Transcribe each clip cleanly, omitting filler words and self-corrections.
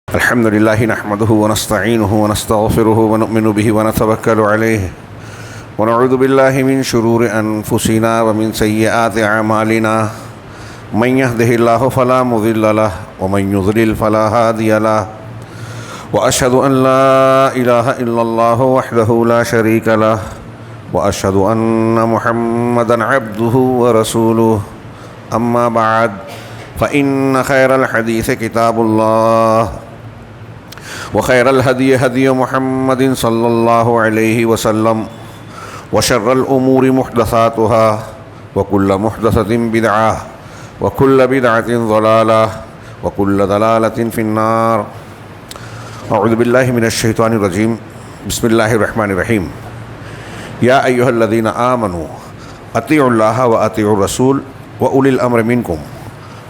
الحمد لله نحمده ونستعينه ونستغفره ونؤمن به ونتوكل عليه ونعوذ بالله من شرور أنفسنا ومن سيئات أعمالنا من يهده الله فلا مضل له ومن يضلل فلا هادي له وأشهد أن لا إله إلا الله وحده لا شريك له وأشهد أن محمدا عبده ورسوله أما بعد فإن خير الحديث كتاب الله وخير الهدي هدي محمد صلى الله عليه وسلم وشر الأمور محدثاتها وكل محدثة بدعة وكل بدعة ضلالة وكل ضلالة في النار. أعوذ بالله من الشيطان الرجيم. بسم الله الرحمن الرحيم. يا أيها الذين آمنوا أطيعوا الله وأطيعوا الرسول وأولي الأمر منكم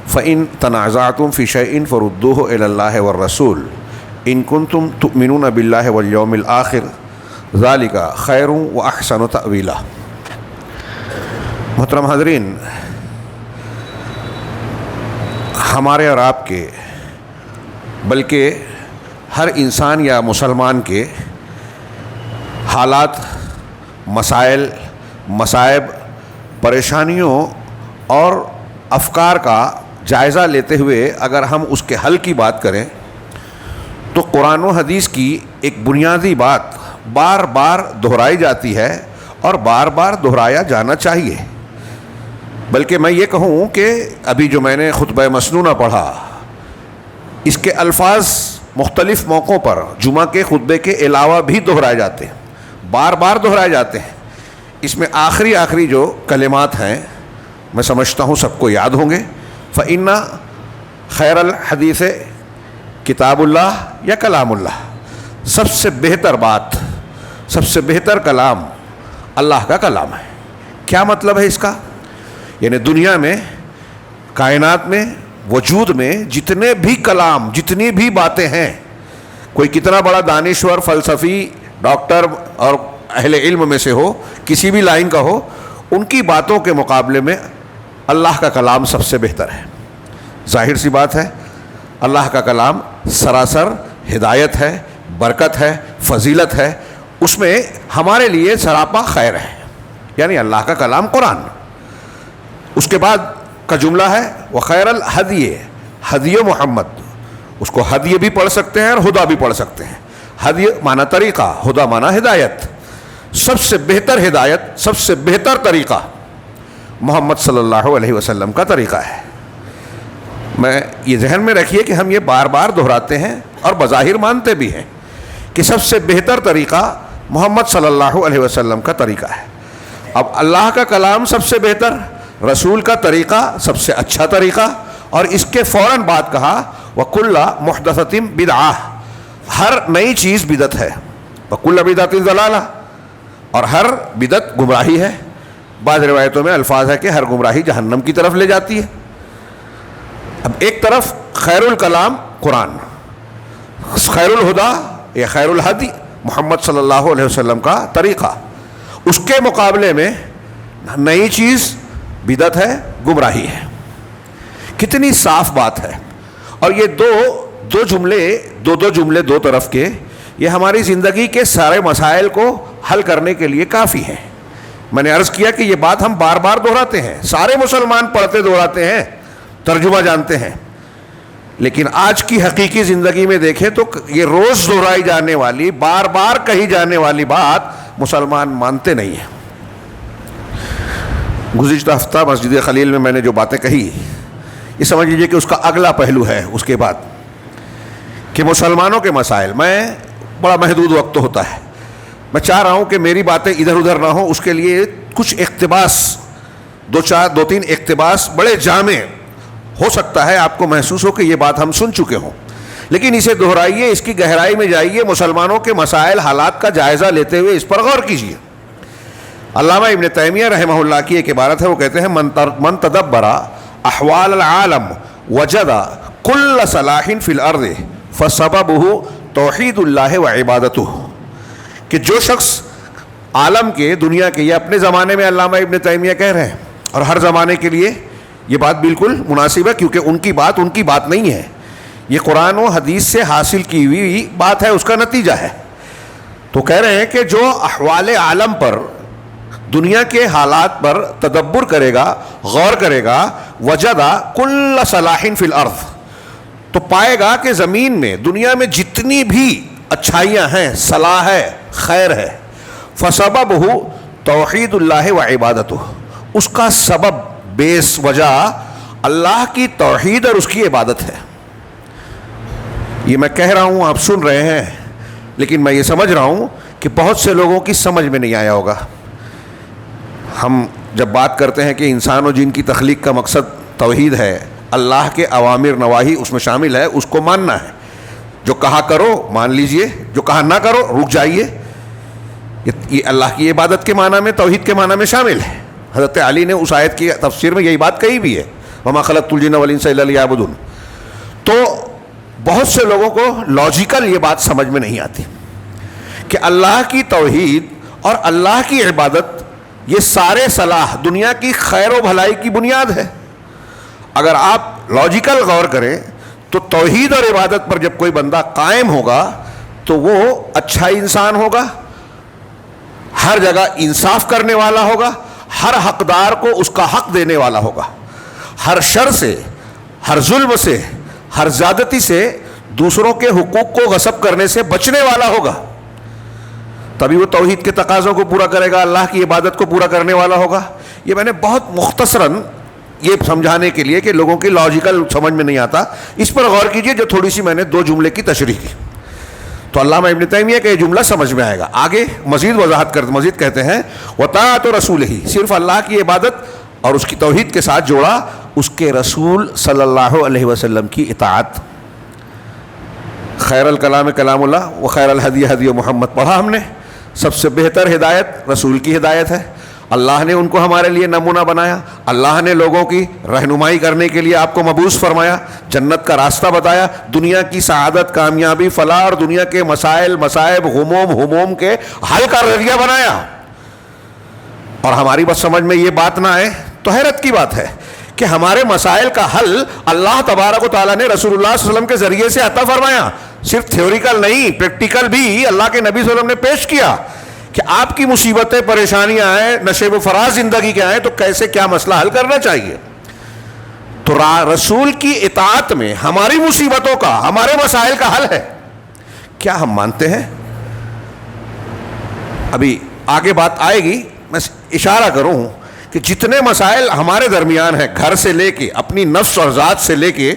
فإن تنازعتم في شيء فردوه إلى الله والرسول إن كنتم تؤمنون بالله واليوم الآخر ذلك خير وأحسن تأويلا. محترم حاضرین، ہمارے اور آپ کے بلکہ ہر انسان یا مسلمان کے حالات، مسائل، مصائب، پریشانیوں اور افکار کا جائزہ لیتے ہوئے اگر ہم اس کے حل کی بات کریں تو قرآن و حدیث کی ایک بنیادی بات بار بار دہرائی جاتی ہے اور بار بار دہرایا جانا چاہیے. بلکہ میں یہ کہوں کہ ابھی جو میں نے خطبہ مسنونہ پڑھا، اس کے الفاظ مختلف موقعوں پر جمعہ کے خطبے کے علاوہ بھی دہرائے جاتے ہیں، بار بار دہرائے جاتے ہیں. اس میں آخری جو کلمات ہیں میں سمجھتا ہوں سب کو یاد ہوں گے. فَإِنَّ خیر الحدیث کتاب اللہ یا کلام اللہ، سب سے بہتر بات، سب سے بہتر کلام اللہ کا کلام ہے. کیا مطلب ہے اس کا؟ یعنی دنیا میں، کائنات میں، وجود میں جتنے بھی کلام، جتنی بھی باتیں ہیں، کوئی کتنا بڑا دانشور، فلسفی، ڈاکٹر اور اہل علم میں سے ہو، کسی بھی لائن کا ہو، ان کی باتوں کے مقابلے میں اللہ کا کلام سب سے بہتر ہے. ظاہر سی بات ہے، اللہ کا کلام سراسر ہدایت ہے، برکت ہے، فضیلت ہے. اس میں ہمارے لیے سراپا خیر ہے. یعنی اللہ کا کلام قرآن. اس کے بعد کا جملہ ہے وخیر الہدی، ہدی محمد. اس کو ہدی بھی پڑھ سکتے ہیں اور ہدا بھی پڑھ سکتے ہیں. ہدی معنی طریقہ، ہدا معنی ہدایت. سب سے بہتر ہدایت، سب سے بہتر طریقہ محمد صلی اللہ علیہ وسلم کا طریقہ ہے. میں یہ ذہن میں رکھیے کہ ہم یہ بار بار دہراتے ہیں اور بظاہر مانتے بھی ہیں کہ سب سے بہتر طریقہ محمد صلی اللہ علیہ وسلم کا طریقہ ہے. اب اللہ کا کلام سب سے بہتر، رسول کا طریقہ سب سے اچھا طریقہ، اور اس کے فوراً بعد کہا وَكُلَّ مُحْدَثَةٍ بِدْعَةٍ، ہر نئی چیز بدعت ہے. وَكُلَّ بِدْعَةٍ ضَلَالَةٍ، اور ہر بدعت گمراہی ہے. بعض روایتوں میں الفاظ ہے کہ ہر گمراہی جہنم کی طرف لے جاتی ہے. اب ایک طرف خیر الکلام قرآن، خیر الہدا یا خیر الہدی محمد صلی اللہ علیہ وسلم کا طریقہ، اس کے مقابلے میں نئی چیز بدعت ہے، گمراہی ہے. کتنی صاف بات ہے. اور یہ دو جملے دو طرف کے، یہ ہماری زندگی کے سارے مسائل کو حل کرنے کے لیے کافی ہیں. میں نے عرض کیا کہ یہ بات ہم بار بار دہراتے ہیں، سارے مسلمان پڑھتے دہراتے ہیں، ترجمہ جانتے ہیں. لیکن آج کی حقیقی زندگی میں دیکھیں تو یہ روز دہرائی جانے والی، بار بار کہی جانے والی بات مسلمان مانتے نہیں ہیں. گزشتہ ہفتہ مسجد خلیل میں نے جو باتیں کہی، یہ سمجھ لیجیے کہ اس کا اگلا پہلو ہے اس کے بعد، کہ مسلمانوں کے مسائل میں بڑا محدود وقت ہوتا ہے. میں چاہ رہا ہوں کہ میری باتیں ادھر ادھر نہ ہوں. اس کے لیے کچھ اقتباس، دو تین اقتباس بڑے جامع، ہو سکتا ہے آپ کو محسوس ہو کہ یہ بات ہم سن چکے ہوں، لیکن اسے دہرائیے، اس کی گہرائی میں جائیے، مسلمانوں کے مسائل، حالات کا جائزہ لیتے ہوئے اس پر غور کیجیے. علامہ ابن تیمیہ رحمہ اللہ کی ایک عبارت ہے، وہ کہتے ہیں من تدبر احوال العالم وجد کل صلاح فی الارض فسببہ توحید اللہ وعبادتہ، کہ جو شخص عالم کے، دنیا کے، یہ اپنے زمانے میں علامہ ابن تیمیہ کہہ رہے ہیں اور ہر زمانے کے لیے یہ بات بالکل مناسب ہے، کیونکہ ان کی بات نہیں ہے. یہ قرآن و حدیث سے حاصل کی ہوئی بات ہے، اس کا نتیجہ ہے. تو کہہ رہے ہیں کہ جو احوال عالم پر، دنیا کے حالات پر تدبر کرے گا، غور کرے گا، وجدہ کل صلاح فی الارض، تو پائے گا کہ زمین میں، دنیا میں جتنی بھی اچھائیاں ہیں، صلاح ہے، خیر ہے، فسببہ توحید اللہ و عبادتہ، اس کا سبب، بیس، وجہ اللہ کی توحید اور اس کی عبادت ہے. یہ میں کہہ رہا ہوں، آپ سن رہے ہیں، لیکن میں یہ سمجھ رہا ہوں کہ بہت سے لوگوں کی سمجھ میں نہیں آیا ہوگا. ہم جب بات کرتے ہیں کہ انسان و جن کی تخلیق کا مقصد توحید ہے، اللہ کے اوامر نواہی اس میں شامل ہے، اس کو ماننا ہے. جو کہا کرو مان لیجئے، جو کہا نہ کرو رک جائیے. یہ اللہ کی عبادت کے معنی میں، توحید کے معنی میں شامل ہے. حضرت علی نے اس آیت کی تفسیر میں یہی بات کہی بھی ہے، وَمَا خَلَقْتُ الْجِنَّ وَالْإِنسَ إِلَّا لِيَعْبُدُونِ. تو بہت سے لوگوں کو لاجیکل یہ بات سمجھ میں نہیں آتی کہ اللہ کی توحید اور اللہ کی عبادت، یہ سارے صلاح، دنیا کی خیر و بھلائی کی بنیاد ہے. اگر آپ لاجیکل غور کریں تو توحید اور عبادت پر جب کوئی بندہ قائم ہوگا تو وہ اچھا انسان ہوگا، ہر جگہ انصاف کرنے والا ہوگا، ہر حقدار کو اس کا حق دینے والا ہوگا، ہر شر سے، ہر ظلم سے، ہر زیادتی سے، دوسروں کے حقوق کو غصب کرنے سے بچنے والا ہوگا. تبھی وہ توحید کے تقاضوں کو پورا کرے گا، اللہ کی عبادت کو پورا کرنے والا ہوگا. یہ میں نے بہت مختصراً یہ سمجھانے کے لیے کہ لوگوں کی لاجیکل سمجھ میں نہیں آتا، اس پر غور کیجئے جو تھوڑی سی میں نے 2 جملے کی تشریح کی، تو علامہ ابن تیمیہ کا یہ جملہ سمجھ میں آئے گا. آگے مزید وضاحت کرتے، مزید کہتے ہیں وطاعت رسولہ، صرف اللہ کی عبادت اور اس کی توحید کے ساتھ جوڑا اس کے رسول صلی اللہ علیہ وسلم کی اطاعت. خیر الکلام کلام اللہ و خیر الہدی ہدی محمد پڑھا ہم نے. سب سے بہتر ہدایت رسول کی ہدایت ہے. اللہ نے ان کو ہمارے لیے نمونہ بنایا، اللہ نے لوگوں کی رہنمائی کرنے کے لیے آپ کو مبعوث فرمایا، جنت کا راستہ بتایا، دنیا کی سعادت، کامیابی، فلاح اور دنیا کے مسائل، مصائب، غموم، ہموم کے حل کا ذریعہ بنایا. اور ہماری بس سمجھ میں یہ بات نہ آئے تو حیرت کی بات ہے کہ ہمارے مسائل کا حل اللہ تبارک و تعالیٰ نے رسول اللہ صلی اللہ علیہ وسلم کے ذریعے سے عطا فرمایا. صرف تھیوریکل نہیں، پریکٹیکل بھی اللہ کے نبی صلی اللہ علیہ وسلم نے پیش کیا کہ آپ کی مصیبتیں، پریشانیاں آئیں، نشیب و فراز زندگی کے آئیں تو کیسے کیا مسئلہ حل کرنا چاہیے. تو رسول کی اطاعت میں ہماری مصیبتوں کا، ہمارے مسائل کا حل ہے. کیا ہم مانتے ہیں؟ ابھی آگے بات آئے گی، میں اشارہ کروں کہ جتنے مسائل ہمارے درمیان ہیں، گھر سے لے کے، اپنی نفس اور ذات سے لے کے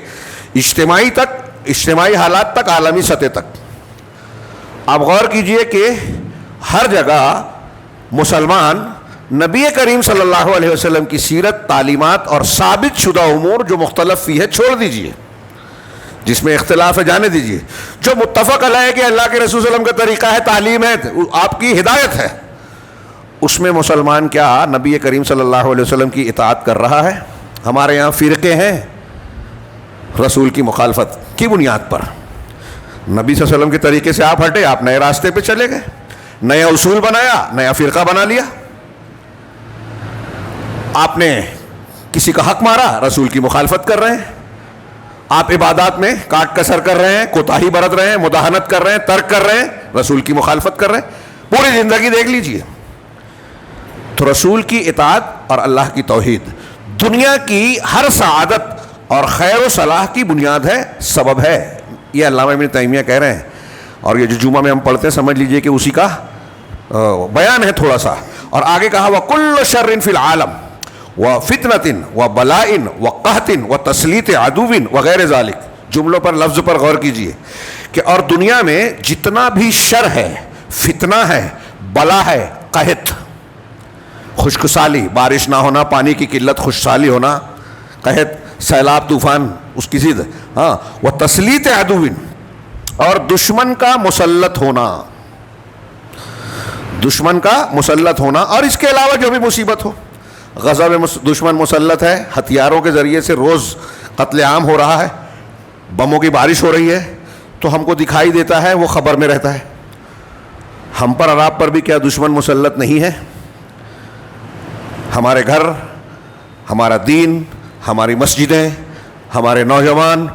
اجتماعی تک، اجتماعی حالات تک، عالمی سطح تک، آپ غور کیجئے کہ ہر جگہ مسلمان نبی کریم صلی اللہ علیہ وسلم کی سیرت، تعلیمات اور ثابت شدہ امور جو مختلف فی ہے چھوڑ دیجئے، جس میں اختلاف ہے جانے دیجئے. جو متفق علیہ ہے کہ اللہ کے رسول صلی اللہ علیہ وسلم کا طریقہ ہے، تعلیم ہے، آپ کی ہدایت ہے، اس میں مسلمان کیا نبی کریم صلی اللہ علیہ وسلم کی اطاعت کر رہا ہے؟ ہمارے یہاں فرقے ہیں رسول کی مخالفت کی بنیاد پر. نبی صلی اللہ علیہ وسلم کے طریقے سے آپ ہٹے، آپ نئے راستے پہ چلے گئے، نیا اصول بنایا، نیا فرقہ بنا لیا. آپ نے کسی کا حق مارا، رسول کی مخالفت کر رہے ہیں. آپ عبادات میں کاٹ کسر کر رہے ہیں، کوتاہی برت رہے ہیں، مداہنت کر رہے ہیں، ترک کر رہے ہیں، رسول کی مخالفت کر رہے ہیں. پوری زندگی دیکھ لیجئے. تو رسول کی اطاعت اور اللہ کی توحید دنیا کی ہر سعادت اور خیر و صلاح کی بنیاد ہے، سبب ہے. یہ علامہ ابن تیمیہ کہہ رہے ہیں، اور یہ جو جمعہ میں ہم پڑھتے ہیں سمجھ لیجئے کہ اسی کا بیان ہے تھوڑا سا. اور آگے کہا وَكُلُّ شَرٍ فِي الْعَالَمِ وَفِتْنَةٍ وَبَلَاءٍ وَقَحْطٍ وَتَسْلِيطِ عَدُوٍ وغیر ذالک. جملوں پر، لفظ پر غور کیجئے کہ اور دنیا میں جتنا بھی شر ہے، فتنہ ہے، بلا ہے، قحط، خشک سالی، بارش نہ ہونا، پانی کی قلت، خشک سالی ہونا، قحط، سیلاب، طوفان، اس کی ضد، ہاں، وَتَسْلِيطِ عَدُوٍ، اور دشمن کا مسلط ہونا، دشمن کا مسلط ہونا، اور اس کے علاوہ جو بھی مصیبت ہو. غزہ میں دشمن مسلط ہے، ہتھیاروں کے ذریعے سے روز قتل عام ہو رہا ہے، بموں کی بارش ہو رہی ہے، تو ہم کو دکھائی دیتا ہے، وہ خبر میں رہتا ہے. ہم پر اور آپ پر بھی کیا دشمن مسلط نہیں ہے؟ ہمارے گھر، ہمارا دین، ہماری مسجدیں، ہمارے نوجوان،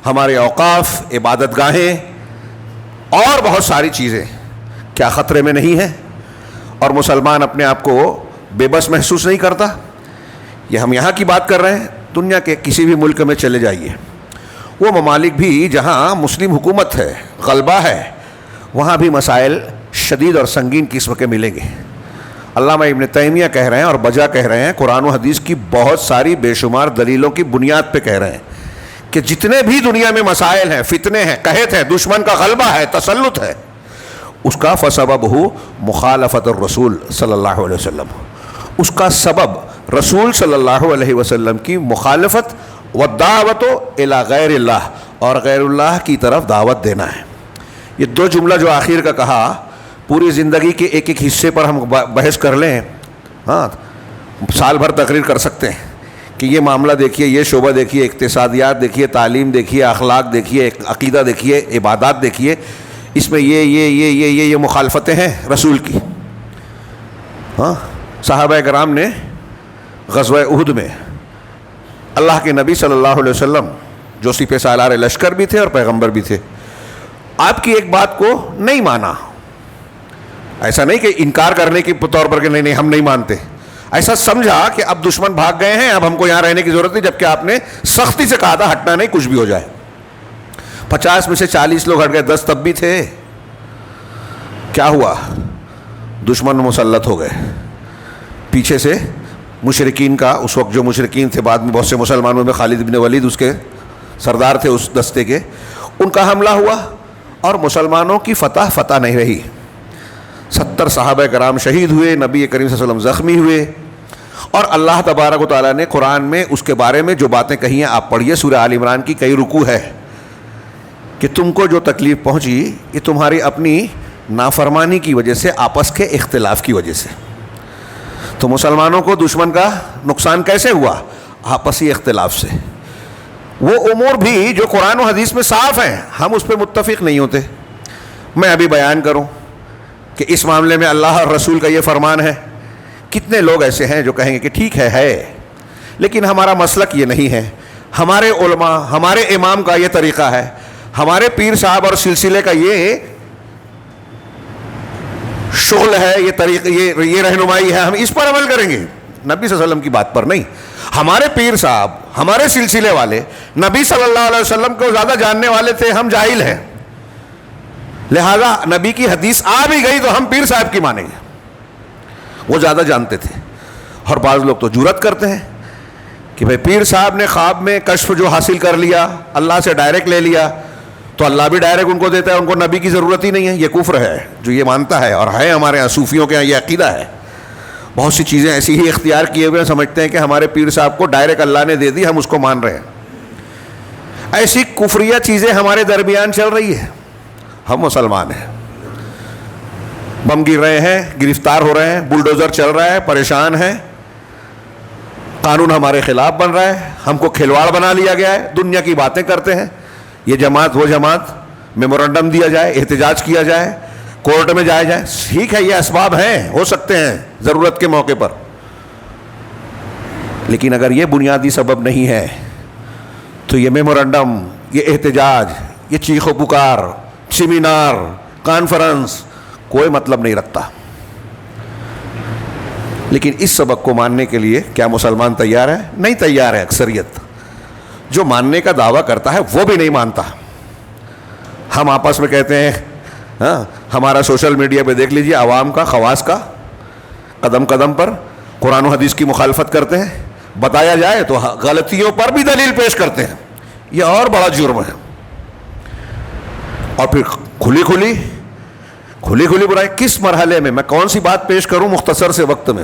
ہمارے اوقاف، عبادت گاہیں اور بہت ساری چیزیں کیا خطرے میں نہیں ہیں؟ اور مسلمان اپنے آپ کو بے بس محسوس نہیں کرتا؟ یہ ہم یہاں کی بات کر رہے ہیں، دنیا کے کسی بھی ملک میں چلے جائیے، وہ ممالک بھی جہاں مسلم حکومت ہے، غلبہ ہے، وہاں بھی مسائل شدید اور سنگین قسم کے ملیں گے۔ علامہ ابن تیمیہ کہہ رہے ہیں اور بجا کہہ رہے ہیں، قرآن و حدیث کی بہت ساری بے شمار دلیلوں کی بنیاد پہ کہہ رہے ہیں کہ جتنے بھی دنیا میں مسائل ہیں، فتنے ہیں، قحط ہیں، دشمن کا غلبہ ہے، تسلط ہے، اس کا فسببہ مخالفت الرسول صلی اللہ علیہ وسلم، اس کا سبب رسول صلی اللہ علیہ وسلم کی مخالفت والدعوت الی غیر اللہ، اور غیر اللہ کی طرف دعوت دینا ہے۔ یہ دو جملہ جو آخر کا کہا، پوری زندگی کے ایک ایک حصے پر ہم بحث کر لیں، ہاں سال بھر تقریر کر سکتے ہیں کہ یہ معاملہ دیکھیے، یہ شعبہ دیکھیے، اقتصادیات دیکھیے، تعلیم دیکھیے، اخلاق دیکھیے، عقیدہ دیکھیے، عبادات دیکھیے، اس میں یہ مخالفتیں ہیں رسول کی۔ ہاں صحابہ کرام نے غزوہ احد میں اللہ کے نبی صلی اللہ علیہ وسلم جو سپہ سالار لشکر بھی تھے اور پیغمبر بھی تھے، آپ کی ایک بات کو نہیں مانا۔ ایسا نہیں کہ انکار کرنے کے طور پر کہ نہیں ہم نہیں مانتے، ایسا سمجھا کہ اب دشمن بھاگ گئے ہیں، اب ہم کو یہاں رہنے کی ضرورت نہیں، جبکہ آپ نے سختی سے کہا تھا ہٹنا نہیں، کچھ بھی ہو جائے۔ 50 میں سے 40 لوگ ہٹ گئے، 10 تب بھی تھے۔ کیا ہوا؟ دشمن مسلط ہو گئے، پیچھے سے مشرکین کا، اس وقت جو مشرکین تھے، بعد میں بہت سے مسلمانوں میں خالد بن ولید اس کے سردار تھے اس دستے کے، ان کا حملہ ہوا اور مسلمانوں کی فتح نہیں رہی۔ 70 صحابہ کرام شہید ہوئے، نبی کریم صلی اللہ علیہ وسلم زخمی ہوئے، اور اللہ تبارک و تعالیٰ نے قرآن میں اس کے بارے میں جو باتیں کہی ہیں، آپ پڑھیے، سورہ آل عمران کی کئی رکوع ہے کہ تم کو جو تکلیف پہنچی یہ تمہاری اپنی نافرمانی کی وجہ سے، آپس کے اختلاف کی وجہ سے۔ تو مسلمانوں کو دشمن کا نقصان کیسے ہوا؟ آپسی اختلاف سے۔ وہ امور بھی جو قرآن و حدیث میں صاف ہیں، ہم اس پہ متفق نہیں ہوتے۔ میں ابھی بیان کروں کہ اس معاملے میں اللہ اور رسول کا یہ فرمان ہے، کتنے لوگ ایسے ہیں جو کہیں گے کہ ٹھیک ہے، لیکن ہمارا مسلک یہ نہیں ہے، ہمارے علماء، ہمارے امام کا یہ طریقہ ہے، ہمارے پیر صاحب اور سلسلے کا یہ شغل ہے، یہ طریقہ، یہ رہنمائی ہے، ہم اس پر عمل کریں گے، نبی صلی اللہ علیہ وسلم کی بات پر نہیں۔ ہمارے پیر صاحب، ہمارے سلسلے والے نبی صلی اللہ علیہ وسلم کو زیادہ جاننے والے تھے، ہم جاہل ہیں، لہذا نبی کی حدیث آ بھی گئی تو ہم پیر صاحب کی مانیں گے، وہ زیادہ جانتے تھے۔ اور بعض لوگ تو جرأت کرتے ہیں کہ بھئی پیر صاحب نے خواب میں کشف جو حاصل کر لیا، اللہ سے ڈائریکٹ لے لیا، تو اللہ بھی ڈائریکٹ ان کو دیتا ہے، ان کو نبی کی ضرورت ہی نہیں ہے۔ یہ کفر ہے جو یہ مانتا ہے، اور ہے ہمارے یہاں صوفیوں کے یہاں یہ عقیدہ ہے۔ بہت سی چیزیں ایسی ہی اختیار کیے ہوئے سمجھتے ہیں کہ ہمارے پیر صاحب کو ڈائریکٹ اللہ نے دے دی، ہم اس کو مان رہے ہیں۔ ایسی کفریہ چیزیں ہمارے درمیان چل رہی ہے، ہم مسلمان ہیں، بم گر رہے ہیں، گرفتار ہو رہے ہیں، بلڈوزر چل رہا ہے، پریشان ہیں، قانون ہمارے خلاف بن رہا ہے، ہم کو کھلواڑ بنا لیا گیا ہے، دنیا کی باتیں کرتے ہیں، یہ جماعت وہ جماعت، میمورنڈم دیا جائے، احتجاج کیا جائے، کورٹ میں جایا جائے، ٹھیک ہے، یہ اسباب ہیں، ہو سکتے ہیں ضرورت کے موقع پر، لیکن اگر یہ بنیادی سبب نہیں ہے تو یہ میمورنڈم، یہ احتجاج، یہ چیخ و پکار، سیمینار، کانفرنس کوئی مطلب نہیں رکھتا۔ لیکن اس سبق کو ماننے کے لیے کیا مسلمان تیار ہے؟ نہیں تیار ہے۔ اکثریت جو ماننے کا دعویٰ کرتا ہے وہ بھی نہیں مانتا۔ ہم آپس میں کہتے ہیں، ہاں ہمارا سوشل میڈیا پہ دیکھ لیجیے، عوام کا، خواص کا، قدم قدم پر قرآن و حدیث کی مخالفت کرتے ہیں، بتایا جائے تو غلطیوں پر بھی دلیل پیش کرتے ہیں، یہ اور بڑا جرم ہے۔ اور پھر کھلی کھلی برائی کس مرحلے میں، میں کون سی بات پیش کروں مختصر سے وقت میں؟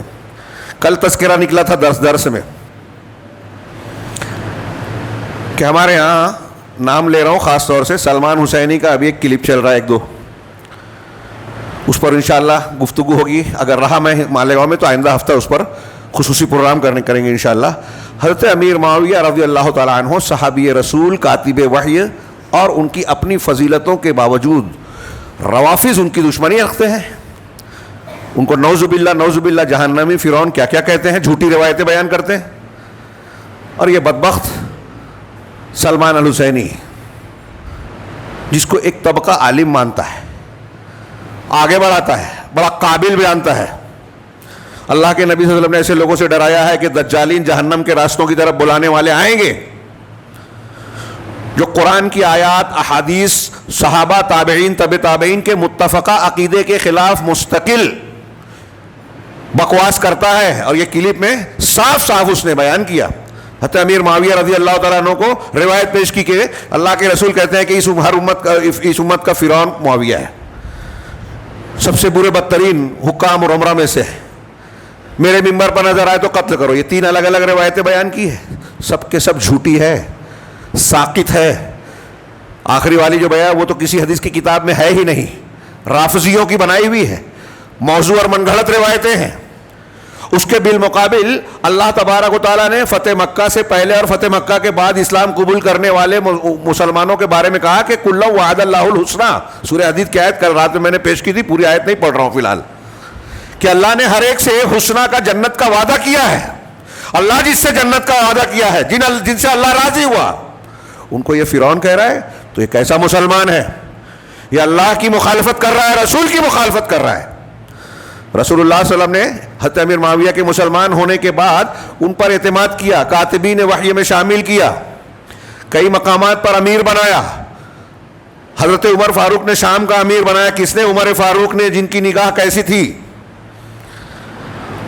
کل تذکرہ نکلا تھا درس میں کہ ہمارے ہاں، نام لے رہا ہوں خاص طور سے، سلمان حسینی کا ابھی ایک کلپ چل رہا ہے، ایک دو، اس پر انشاءاللہ گفتگو ہوگی، اگر رہا میں مالیگاؤں میں تو آئندہ ہفتہ اس پر خصوصی پروگرام کریں گے انشاءاللہ۔ حضرت امیر معاویہ رضی اللہ تعالیٰ عنہ، صحابی رسول، کاتب وحی، اور ان کی اپنی فضیلتوں کے باوجود روافظ ان کی دشمنی رکھتے ہیں، ان کو نعوذ باللہ جہنمی فرعون کیا کیا کہتے ہیں، جھوٹی روایتیں بیان کرتے ہیں۔ اور یہ بدبخت سلمان الحسینی جس کو ایک طبقہ عالم مانتا ہے، آگے بڑھاتا ہے، بڑا قابل جانتا ہے. اللہ کے نبی صلی اللہ علیہ وسلم نے ایسے لوگوں سے ڈرایا ہے کہ دجالین جہنم کے راستوں کی طرف بلانے والے آئیں گے، جو قرآن کی آیات، احادیث، صحابہ، تابعین، تبع تابعین کے متفقہ عقیدے کے خلاف مستقل بکواس کرتا ہے. اور یہ کلپ میں صاف صاف اس نے بیان کیا. حضرت امیر معاویہ رضی اللہ تعالیٰ عنہ کو روایت پیش کی کہ اللہ کے رسول کہتے ہیں کہ اس امت کا فرعون معاویہ ہے، سب سے برے بدترین حکام اور عمرہ میں سے ہے، میرے ممبر پر نظر آئے تو قتل کرو. یہ 3 الگ الگ روایتیں بیان کی ہے، سب کے سب جھوٹی ہے، ساقط ہے. آخری والی جو بیان وہ تو کسی حدیث کی کتاب میں ہے ہی نہیں، رافضیوں کی بنائی ہوئی ہے، موضوع اور من گھڑت روایتیں ہیں. اس کے بالمقابل اللہ تبارک و تعالیٰ نے فتح مکہ سے پہلے اور فتح مکہ کے بعد اسلام قبول کرنے والے مسلمانوں کے بارے میں کہا کہ کل وعد اللہ الحسنہ. سورہ حدید کی آیت کل رات میں نے پیش کی تھی، پوری آیت نہیں پڑھ رہا ہوں فی الحال، کہ اللہ نے ہر ایک سے حسنہ کا، جنت کا وعدہ کیا ہے. اللہ جس سے جنت کا وعدہ کیا ہے، جن سے اللہ راضی ہوا، ان کو یہ فرعون کہہ رہا ہے، تو یہ کیسا مسلمان ہے؟ یہ اللہ کی مخالفت کر رہا ہے، رسول کی مخالفت کر رہا ہے. رسول اللہ صلی اللہ علیہ وسلم نے حضرت امیر معاویہ کے مسلمان ہونے کے بعد ان پر اعتماد کیا، کاتبین وحی میں شامل کیا، کئی مقامات پر امیر بنایا. حضرت عمر فاروق نے شام کا امیر بنایا. کس نے؟ عمر فاروق نے، جن کی نگاہ کیسی تھی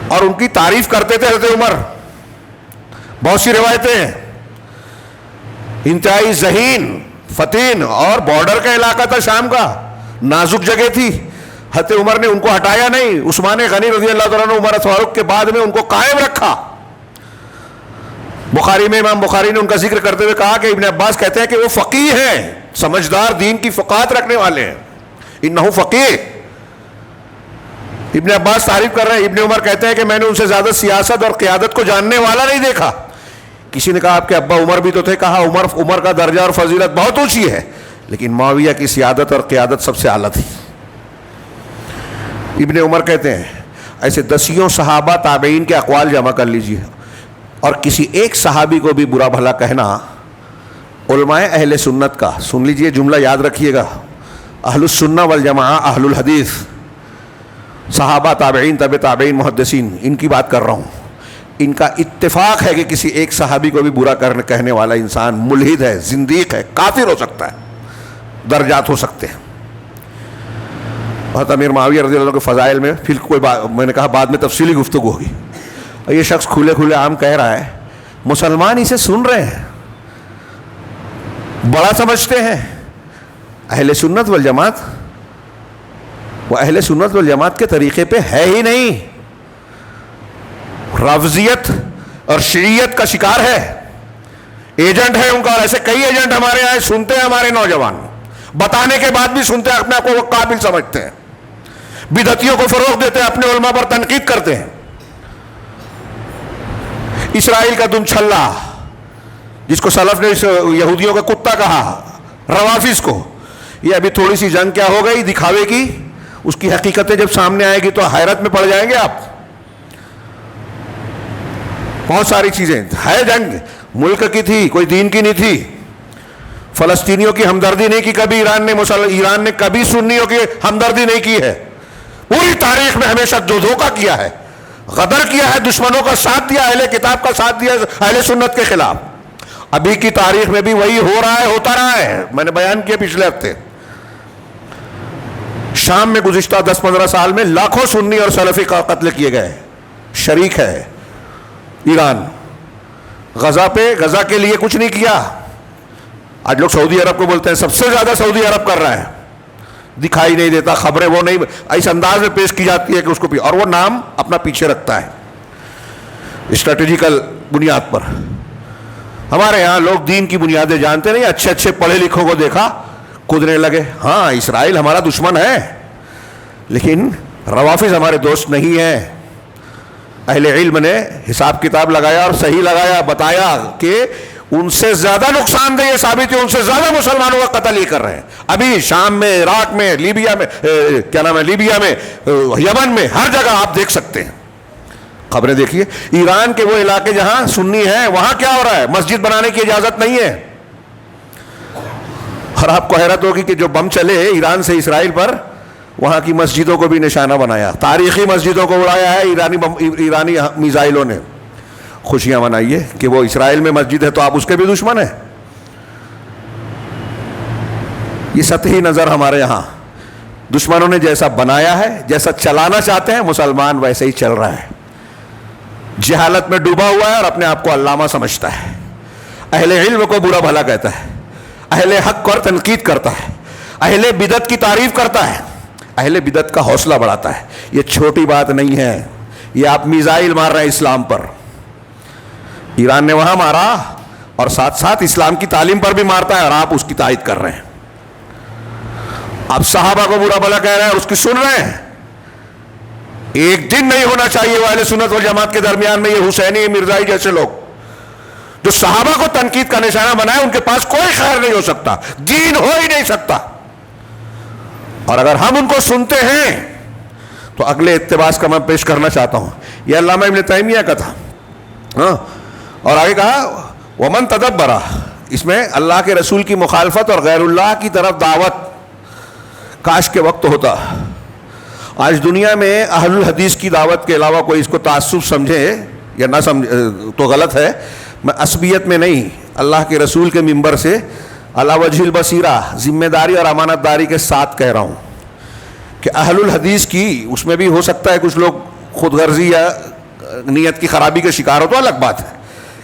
اور ان کی تعریف کرتے تھے حضرت عمر. بہت سی روایتیں ہیں. انتہائی ذہین، فتین، اور بارڈر کا علاقہ تھا شام کا، نازک جگہ تھی. حضرت عمر نے ان کو ہٹایا نہیں. عثمان غنی رضی اللہ تعالیٰ عنہ عمر فاروق کے بعد میں ان کو قائم رکھا. بخاری میں امام بخاری نے ان کا ذکر کرتے ہوئے کہا کہ ابن عباس کہتے ہیں کہ وہ فقیہ ہیں، سمجھدار، دین کی فقاہت رکھنے والے ہیں. انہو فقیہ. ابن عباس تعریف کر رہے ہیں. ابن عمر کہتے ہیں کہ میں نے ان سے زیادہ سیاست اور قیادت کو جاننے والا نہیں دیکھا. کسی نے کہا آپ کے ابا عمر بھی تو تھے. کہا عمر کا درجہ اور فضیلت بہت اونچی ہے، لیکن معاویہ کی سیادت اور قیادت سب سے اعلیٰ تھی. ابن عمر کہتے ہیں ایسے دسیوں صحابہ تابعین کے اقوال جمع کر لیجیے، اور کسی ایک صحابی کو بھی برا بھلا کہنا علماء اہل سنت کا، سن لیجیے جملہ یاد رکھیے گا، اہل السنہ والجماعہ، اہل الحدیث، صحابہ، تابعین، تبع تابعین، محدثین، ان کی بات کر رہا ہوں. ان کا اتفاق ہے کہ کسی ایک صحابی کو بھی برا کہنے والا انسان ملحد ہے، زندیق ہے، کافر ہو سکتا ہے، درجات ہو سکتے ہیں. حضرت امیر معاویہ رضی اللہ عنہ کے فضائل میں پھر کوئی میں نے کہا بعد میں تفصیلی گفتگو ہوگی. اور یہ شخص کھلے کھلے عام کہہ رہا ہے، مسلمان اسے سن رہے ہیں، بڑا سمجھتے ہیں. اہل سنت والجماعت، وہ اہل سنت والجماعت کے طریقے پہ ہے ہی نہیں، رافضیت اور شیعیت کا شکار ہے، ایجنٹ ہے ان کا. ایسے کئی ایجنٹ ہمارے یہاں سنتے ہیں، ہمارے نوجوان بتانے کے بعد بھی سنتے ہیں، اپنے آپ کو وہ قابل سمجھتے ہیں، بدعتیوں کو فروغ دیتے ہیں، اپنے علماء پر تنقید کرتے ہیں. اسرائیل کا دم چھلا، جس کو سلف نے یہودیوں کا کتا کہا، روافظ کو، یہ ابھی تھوڑی سی جنگ کیا ہو گئی دکھاوے کی، اس کی حقیقتیں جب سامنے آئے گی تو حیرت میں پڑ جائیں گے آپ. بہت ساری چیزیں ہے. جنگ ملک کی تھی، کوئی دین کی نہیں تھی. فلسطینیوں کی ہمدردی نہیں کی کبھی ایران نے کبھی سنیوں کی ہمدردی نہیں کی ہے. پوری تاریخ میں ہمیشہ جو دھوکہ کیا ہے، غدر کیا ہے، دشمنوں کا ساتھ دیا، اہل کتاب کا ساتھ دیا اہل سنت کے خلاف. ابھی کی تاریخ میں بھی وہی ہو رہا ہے، ہوتا رہا ہے. میں نے بیان کیا پچھلے ہفتے، شام میں گزشتہ 10-15 سال میں لاکھوں سنی اور سلفی کا قتل کیے گئے. شریک ہے ایران. غزہ کے لیے کچھ نہیں کیا. آج لوگ سعودی عرب کو بولتے ہیں، سب سے زیادہ سعودی عرب کر رہا ہے. دکھائی نہیں دیتا، خبریں وہ نہیں اس انداز میں پیش کی جاتی ہے کہ اس کو اور وہ نام اپنا پیچھے رکھتا ہے اسٹریٹجیکل بنیاد پر. ہمارے یہاں لوگ دین کی بنیادیں جانتے نہیں، اچھے اچھے پڑھے لکھوں کو دیکھا کودنے لگے. ہاں اسرائیل ہمارا دشمن ہے، لیکن روافظ ہمارے دوست نہیں ہیں. اہل علم نے حساب کتاب لگایا اور صحیح لگایا، بتایا کہ ان سے زیادہ نقصان دہ یہ ثابت ہے، ان سے زیادہ مسلمانوں کا قتل یہ کر رہے ہیں. ابھی شام میں، عراق میں، لیبیا میں، لیبیا میں، یمن میں، ہر جگہ آپ دیکھ سکتے ہیں. خبریں دیکھیے. ایران کے وہ علاقے جہاں سنی ہیں وہاں کیا ہو رہا ہے؟ مسجد بنانے کی اجازت نہیں ہے. اور آپ کو حیرت ہوگی کہ جو بم چلے ایران سے اسرائیل پر، وہاں کی مسجدوں کو بھی نشانہ بنایا، تاریخی مسجدوں کو اڑایا ہے ایرانی میزائلوں نے۔ خوشیاں منائیے کہ وہ اسرائیل میں مسجد ہے تو آپ اس کے بھی دشمن ہیں۔ یہ سطحی نظر ہمارے یہاں، دشمنوں نے جیسا بنایا ہے، جیسا چلانا چاہتے ہیں مسلمان ویسے ہی چل رہا ہے، جہالت میں ڈوبا ہوا ہے اور اپنے آپ کو علامہ سمجھتا ہے، اہل علم کو برا بھلا کہتا ہے، اہل حق اور تنقید کرتا ہے، اہل بدعت کی تعریف کرتا ہے، اہل بدعت کا حوصلہ بڑھاتا ہے۔ یہ چھوٹی بات نہیں ہے، یہ آپ میزائل مار رہے ہیں اسلام پر، ایران نے وہاں مارا اور ساتھ ساتھ اسلام کی تعلیم پر بھی مارتا ہے اور آپ اس کی تائید کر رہے ہیں۔ آپ صحابہ کو برا بھلا کہہ رہے ہیں اور اس کی سن رہے ہیں۔ ایک دن نہیں ہونا چاہیے وہ اہل سنت والجماعت کے درمیان میں یہ حسینی یہ مرزائی جیسے لوگ جو صحابہ کو تنقید کا نشانہ بنائے، ان کے پاس کوئی خیر نہیں ہو سکتا، دین ہو ہی نہیں سکتا۔ اور اگر ہم ان کو سنتے ہیں تو اگلے اقتباس کا میں پیش کرنا چاہتا ہوں، یہ علامہ ابن تیمیہ کا تھا، اور آگے کہا ومن تدبرہ، اس میں اللہ کے رسول کی مخالفت اور غیر اللہ کی طرف دعوت، کاش کے وقت ہوتا۔ آج دنیا میں اہل الحدیث کی دعوت کے علاوہ کوئی اس کو تعصب سمجھے یا نہ سمجھے تو غلط ہے۔ میں عصبیت میں نہیں، اللہ کے رسول کے منبر سے علی وجہ البصیرہ ذمہ داری اور امانت داری کے ساتھ کہہ رہا ہوں کہ اہل الحدیث کی، اس میں بھی ہو سکتا ہے کچھ لوگ خود غرضی یا نیت کی خرابی کے شکار ہو تو الگ بات ہے،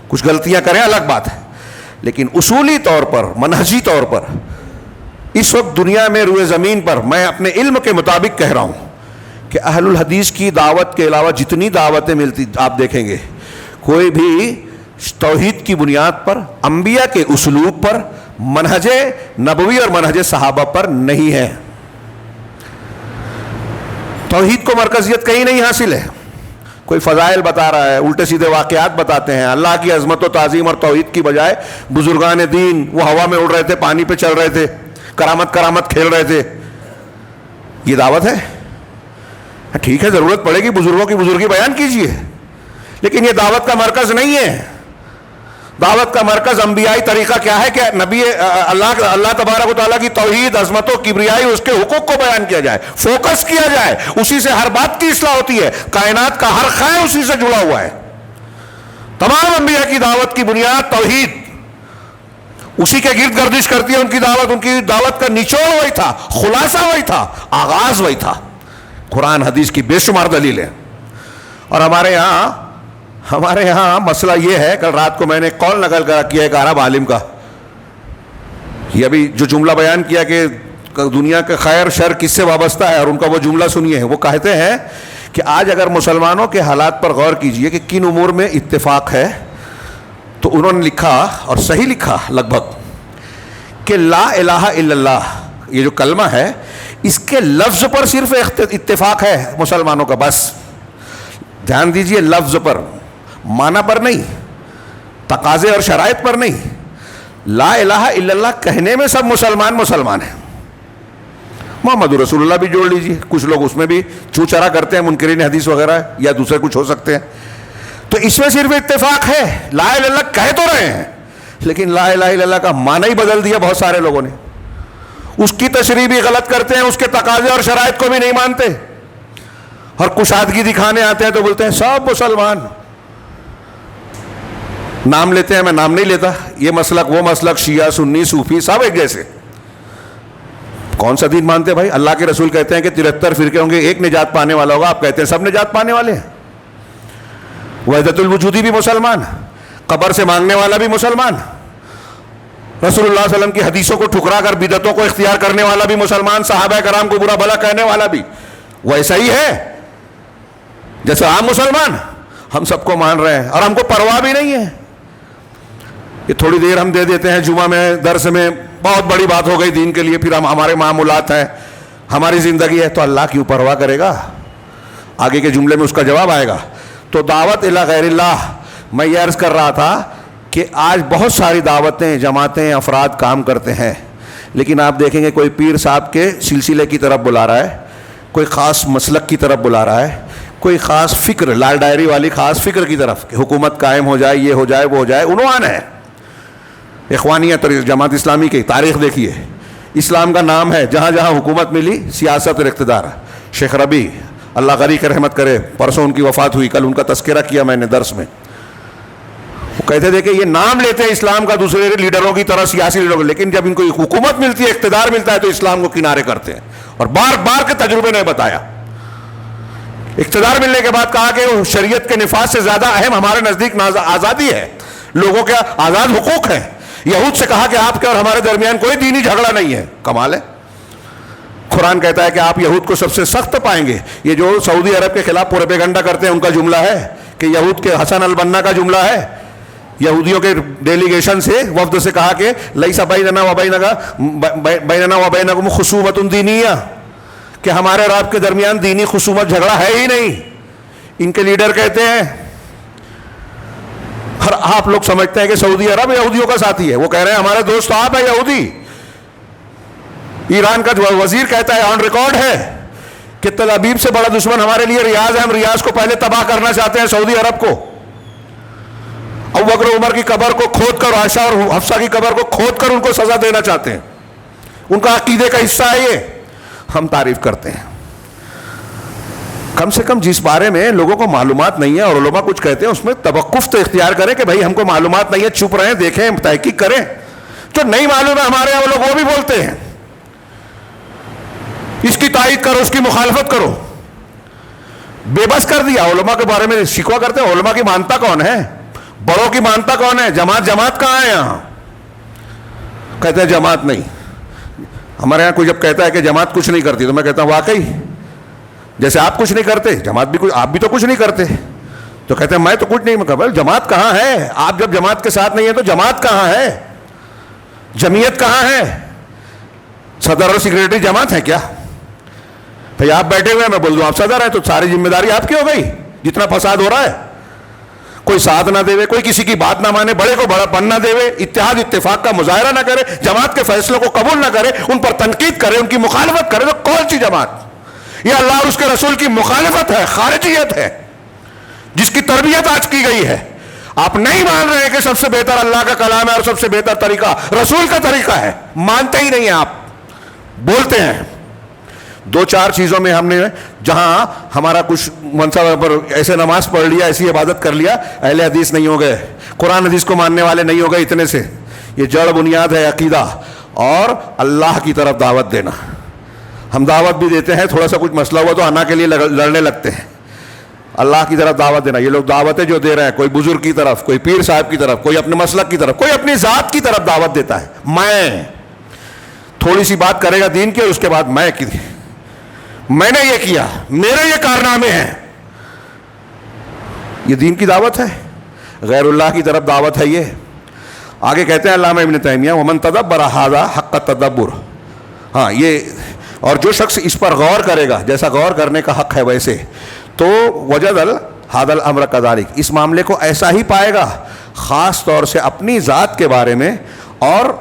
کچھ غلطیاں کریں الگ بات ہے، لیکن اصولی طور پر منہجی طور پر اس وقت دنیا میں روئے زمین پر میں اپنے علم کے مطابق کہہ رہا ہوں کہ اہل الحدیث کی دعوت کے علاوہ جتنی دعوتیں ملتی آپ دیکھیں گے، کوئی بھی توحید کی بنیاد پر، انبیاء کے اسلوب پر، منہج نبوی اور منہج صحابہ پر نہیں ہے۔ توحید کو مرکزیت کہیں نہیں حاصل ہے، کوئی فضائل بتا رہا ہے، الٹے سیدھے واقعات بتاتے ہیں، اللہ کی عظمت و تعظیم اور توحید کی بجائے بزرگان دین وہ ہوا میں اڑ رہے تھے، پانی پہ چل رہے تھے، کرامت کھیل رہے تھے، یہ دعوت ہے؟ ٹھیک ہے، ضرورت پڑے گی بزرگوں کی بزرگی بیان کیجئے، لیکن یہ دعوت کا مرکز نہیں ہے۔ دعوت کا مرکز انبیائی طریقہ کیا ہے کہ نبی اللہ تبارک و تعالیٰ کی توحید، عظمت و کبریائی، اس کے حقوق کو بیان کیا جائے، فوکس کیا جائے، اسی سے ہر بات کی اصلاح ہوتی ہے، کائنات کا ہر خیر اسی سے جڑا ہوا ہے۔ تمام انبیاء کی دعوت کی بنیاد توحید، اسی کے گرد گردش کرتی ہے ان کی دعوت کا نچوڑ وہی تھا، خلاصہ وہی تھا، آغاز وہی تھا۔ قرآن حدیث کی بے شمار دلیلیں۔ اور ہمارے یہاں مسئلہ یہ ہے، کل رات کو میں نے قول نقل کیا ایک عرب عالم کا، یہ ابھی جو جملہ بیان کیا کہ دنیا کا خیر شر کس سے وابستہ ہے، اور ان کا وہ جملہ سنیے، وہ کہتے ہیں کہ آج اگر مسلمانوں کے حالات پر غور کیجئے کہ کن امور میں اتفاق ہے، تو انہوں نے لکھا اور صحیح لکھا لگ بھگ کہ لا الہ الا اللہ یہ جو کلمہ ہے، اس کے لفظ پر صرف اتفاق ہے مسلمانوں کا، بس دھیان دیجئے، لفظ پر، معنی پر نہیں، تقاضے اور شرائط پر نہیں۔ لا الہ الا اللہ کہنے میں سب مسلمان ہیں، محمد رسول اللہ بھی جوڑ لیجئے، کچھ لوگ اس میں بھی چھو چرا کرتے ہیں، منکرین حدیث وغیرہ یا دوسرے کچھ ہو سکتے ہیں، تو اس میں صرف اتفاق ہے، لا الہ الا اللہ کہہ تو رہے ہیں، لیکن لا الہ الا اللہ کا معنی ہی بدل دیا بہت سارے لوگوں نے، اس کی تشریح بھی غلط کرتے ہیں، اس کے تقاضے اور شرائط کو بھی نہیں مانتے، اور کشادگی دکھانے آتے ہیں تو بولتے ہیں سب مسلمان، نام لیتے ہیں، میں نام نہیں لیتا، یہ مسلک وہ مسلک، شیعہ سنی صوفی سب ایک جیسے۔ کون سا دین مانتے ہیں بھائی؟ اللہ کے رسول کہتے ہیں کہ 73 فرقے ہوں گے، ایک نجات پانے والا ہوگا، آپ کہتے ہیں سب نجات پانے والے ہیں۔ وحدت الوجودی بھی مسلمان، قبر سے مانگنے والا بھی مسلمان، رسول اللہ صلی اللہ علیہ وسلم کی حدیثوں کو ٹھکرا کر بدعتوں کو اختیار کرنے والا بھی مسلمان، صحابہ کرام کو برا بھلا کہنے والا بھی ویسا ہی ہے جیسے عام مسلمان۔ ہم سب کو مان رہے ہیں اور ہم کو پرواہ بھی نہیں ہے، یہ تھوڑی دیر ہم دے دیتے ہیں جمعہ میں درس میں، بہت بڑی بات ہو گئی دین کے لیے، پھر ہمارے معمولات ہیں، ہماری زندگی ہے، تو اللہ کیوں پرواہ کرے گا؟ آگے کے جملے میں اس کا جواب آئے گا۔ تو دعوت الی غیر اللہ، میں یہ عرض کر رہا تھا کہ آج بہت ساری دعوتیں، جماعتیں، افراد کام کرتے ہیں، لیکن آپ دیکھیں گے کوئی پیر صاحب کے سلسلے کی طرف بلا رہا ہے، کوئی خاص مسلک کی طرف بلا رہا ہے، کوئی خاص فکر، لال ڈائری والی خاص فکر کی طرف کہ حکومت قائم ہو جائے، یہ ہو جائے، وہ ہو جائے، عنوان ہے۔ اخوانیت اور جماعت اسلامی کی تاریخ دیکھیے، اسلام کا نام ہے. جہاں جہاں حکومت ملی سیاست اور اقتدار. شیخ ربیع اللہ غنی کی رحمت کرے, پرسوں ان کی وفات ہوئی, کل ان کا تذکرہ کیا میں نے درس میں. وہ کہتے تھے کہ یہ نام لیتے ہیں اسلام کا دوسرے لیڈروں کی طرح, سیاسی لیڈروں, لیکن جب ان کو حکومت ملتی ہے, اقتدار ملتا ہے, تو اسلام کو کنارے کرتے ہیں. اور بار بار کے تجربے نے بتایا. اقتدار ملنے کے بعد کہا کہ شریعت کے نفاذ سے زیادہ اہم ہمارے نزدیک آزادی ہے, لوگوں کے آزاد حقوق ہیں. یہود سے کہا کہ آپ کے اور ہمارے درمیان کوئی دینی جھگڑا نہیں ہے. کمال ہے. قرآن کہتا ہے کہ آپ یہود کو سب سے سخت پائیں گے. یہ جو سعودی عرب کے خلاف پروپیگنڈا کرتے ہیں ان کا جملہ ہے, کہ یہود کے حسن البنا کا جملہ ہے. یہودیوں کے ڈیلیگیشن سے, وفد سے کہا کہ لیس بیننا و بینکم خصومۃ دینیہ, کہ ہمارے اور آپ کے درمیان دینی خصومت جھگڑا ہے ہی نہیں. ان کے لیڈر کہتے ہیں, آپ لوگ سمجھتے ہیں کہ سعودی عرب یہودیوں کا ساتھی ہے, وہ کہہ رہے ہیں ہمارے دوست آپ ہیں یہودی. ایران کا وزیر کہتا ہے, آن ریکارڈ ہے, کہ تل ابیب سے بڑا دشمن ہمارے لیے ریاض ہے, ہم ریاض کو پہلے تباہ کرنا چاہتے ہیں سعودی عرب کو. ابوبکر عمر کی قبر کو کھود کر, عائشہ اور حفصہ کی قبر کو کھود کر ان کو سزا دینا چاہتے ہیں. ان کا عقیدے کا حصہ ہے یہ. ہم تعریف کرتے ہیں. کم سے کم جس بارے میں لوگوں کو معلومات نہیں ہے اور علماء کچھ کہتے ہیں, اس میں توقف تو اختیار کریں کہ بھائی ہم کو معلومات نہیں ہے, چپ رہیں, دیکھیں, تحقیق کریں. جو نہیں معلوم ہے ہمارے یہاں وہ لوگ وہ بھی بولتے ہیں, اس کی تائید کرو, اس کی مخالفت کرو. بے بس کر دیا. علماء کے بارے میں شکوہ کرتے ہیں, علماء کی مانتا کون ہے, بڑوں کی مانتا کون ہے, جماعت کہاں ہے یہاں. کہتے ہیں جماعت نہیں. ہمارے یہاں کوئی جب کہتا ہے کہ جماعت کچھ نہیں کرتی, تو میں کہتا ہوں واقعی جیسے آپ کچھ نہیں کرتے, جماعت بھی کچھ, آپ بھی تو کچھ نہیں کرتے. تو کہتے ہیں میں تو کچھ نہیں. میں جماعت کہاں ہے؟ آپ جب جماعت کے ساتھ نہیں ہے تو جماعت کہاں ہے, جمعیت کہاں ہے؟ صدر اور سیکریٹری جماعت ہے کیا؟ بھئی آپ بیٹھے ہوئے ہیں, میں بول دوں آپ صدر ہیں, تو ساری ذمہ داری آپ کی ہو گئی جتنا فساد ہو رہا ہے. کوئی ساتھ نہ دے, کوئی کسی کی بات نہ مانے, بڑے کو بڑا پن نہ دے, اتحاد اتفاق کا مظاہرہ نہ کرے, جماعت کے فیصلوں کو قبول نہ کرے, ان پر تنقید کرے, ان کی مخالفت کرے, تو کون سی جماعت؟ یہ اللہ اور اس کے رسول کی مخالفت ہے, خارجیت ہے, جس کی تربیت آج کی گئی ہے. آپ نہیں مان رہے کہ سب سے بہتر اللہ کا کلام ہے اور سب سے بہتر طریقہ رسول کا طریقہ ہے, مانتے ہی نہیں ہیں آپ, بولتے ہیں. دو چار چیزوں میں ہم نے جہاں ہمارا کچھ منصب پر ایسے نماز پڑھ لیا, ایسی عبادت کر لیا, اہل حدیث نہیں ہو گئے, قرآن حدیث کو ماننے والے نہیں ہو گئے. اتنے سے یہ جڑ بنیاد ہے عقیدہ اور اللہ کی طرف دعوت دینا. ہم دعوت بھی دیتے ہیں, تھوڑا سا کچھ مسئلہ ہوا تو انا کے لیے لڑنے لگتے ہیں. اللہ کی طرف دعوت دینا, یہ لوگ دعوتیں جو دے رہے ہیں, کوئی بزرگ کی طرف, کوئی پیر صاحب کی طرف, کوئی اپنے مسلک کی طرف, کوئی اپنی ذات کی طرف دعوت دیتا ہے. میں تھوڑی سی بات کرے گا دین کی, اور اس کے بعد میں نے یہ کیا, میرے یہ کارنامے ہیں. یہ دین کی دعوت ہے, غیر اللہ کی طرف دعوت ہے. یہ آگے کہتے ہیں علامہ ابن تیمیہ, ومن تدبر ھذا حق التدبر. ہاں, یہ اور جو شخص اس پر غور کرے گا جیسا غور کرنے کا حق ہے ویسے, تو وجد ھذا الامر کذالک, اس معاملے کو ایسا ہی پائے گا, خاص طور سے اپنی ذات کے بارے میں اور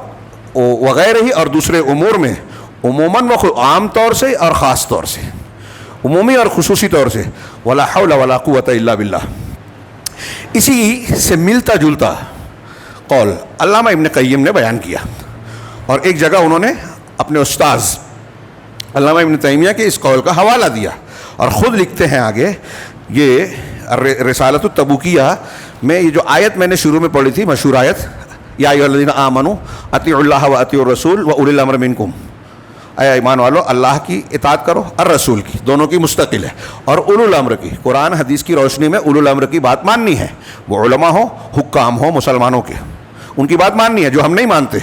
وغیرہ ہی, اور دوسرے امور میں, عموماً عام طور سے اور خاص طور سے, عمومی اور خصوصی طور سے. ولا حول ولا قوت الا باللہ. اسی سے ملتا جلتا قول علامہ ابن قیم نے بیان کیا, اور ایک جگہ انہوں نے اپنے استاذ علامہ ابن تیمیہ کے اس قول کا حوالہ دیا, اور خود لکھتے ہیں آگے. یہ رسالۃ التبوکیہ میں یہ جو آیت میں نے شروع میں پڑھی تھی, مشہور آیت, یا ایھا الذین آمنوا اطیعوا اللہ واطیعوا الرسول واولی الامر منکم, اے ایمان والو اللہ کی اطاعت کرو اور رسول کی, دونوں کی مستقل ہے, اور اولو الامر کی, قرآن حدیث کی روشنی میں اولو الامر کی بات ماننی ہے. وہ علماء ہو, حکام ہو مسلمانوں کے, ان کی بات ماننی ہے جو ہم نہیں مانتے.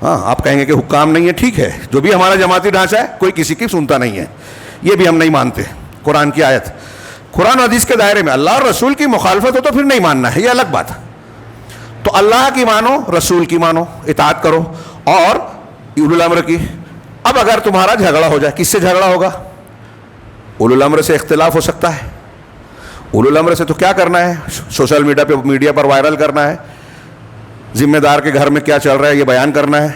ہاں, آپ کہیں گے کہ حکام نہیں ہے, ٹھیک ہے, جو بھی ہمارا جماعتی ڈھانچہ ہے کوئی کسی کی سنتا نہیں ہے, یہ بھی ہم نہیں مانتے. قرآن کی آیت, قرآن حدیث کے دائرے میں اللہ اور رسول کی مخالفت ہو تو پھر نہیں ماننا ہے, یہ الگ بات. تو اللہ کی مانو, رسول کی مانو, اطاعت کرو, اور اولو الامر کی. اب اگر تمہارا جھگڑا ہو جائے, کس سے جھگڑا ہوگا؟ اولو الامر سے اختلاف ہو سکتا ہے. اولو الامر سے تو کیا کرنا ہے, سوشل میڈیا پر وائرل کرنا ہے, ذمہ دار کے گھر میں کیا چل رہا ہے یہ بیان کرنا ہے,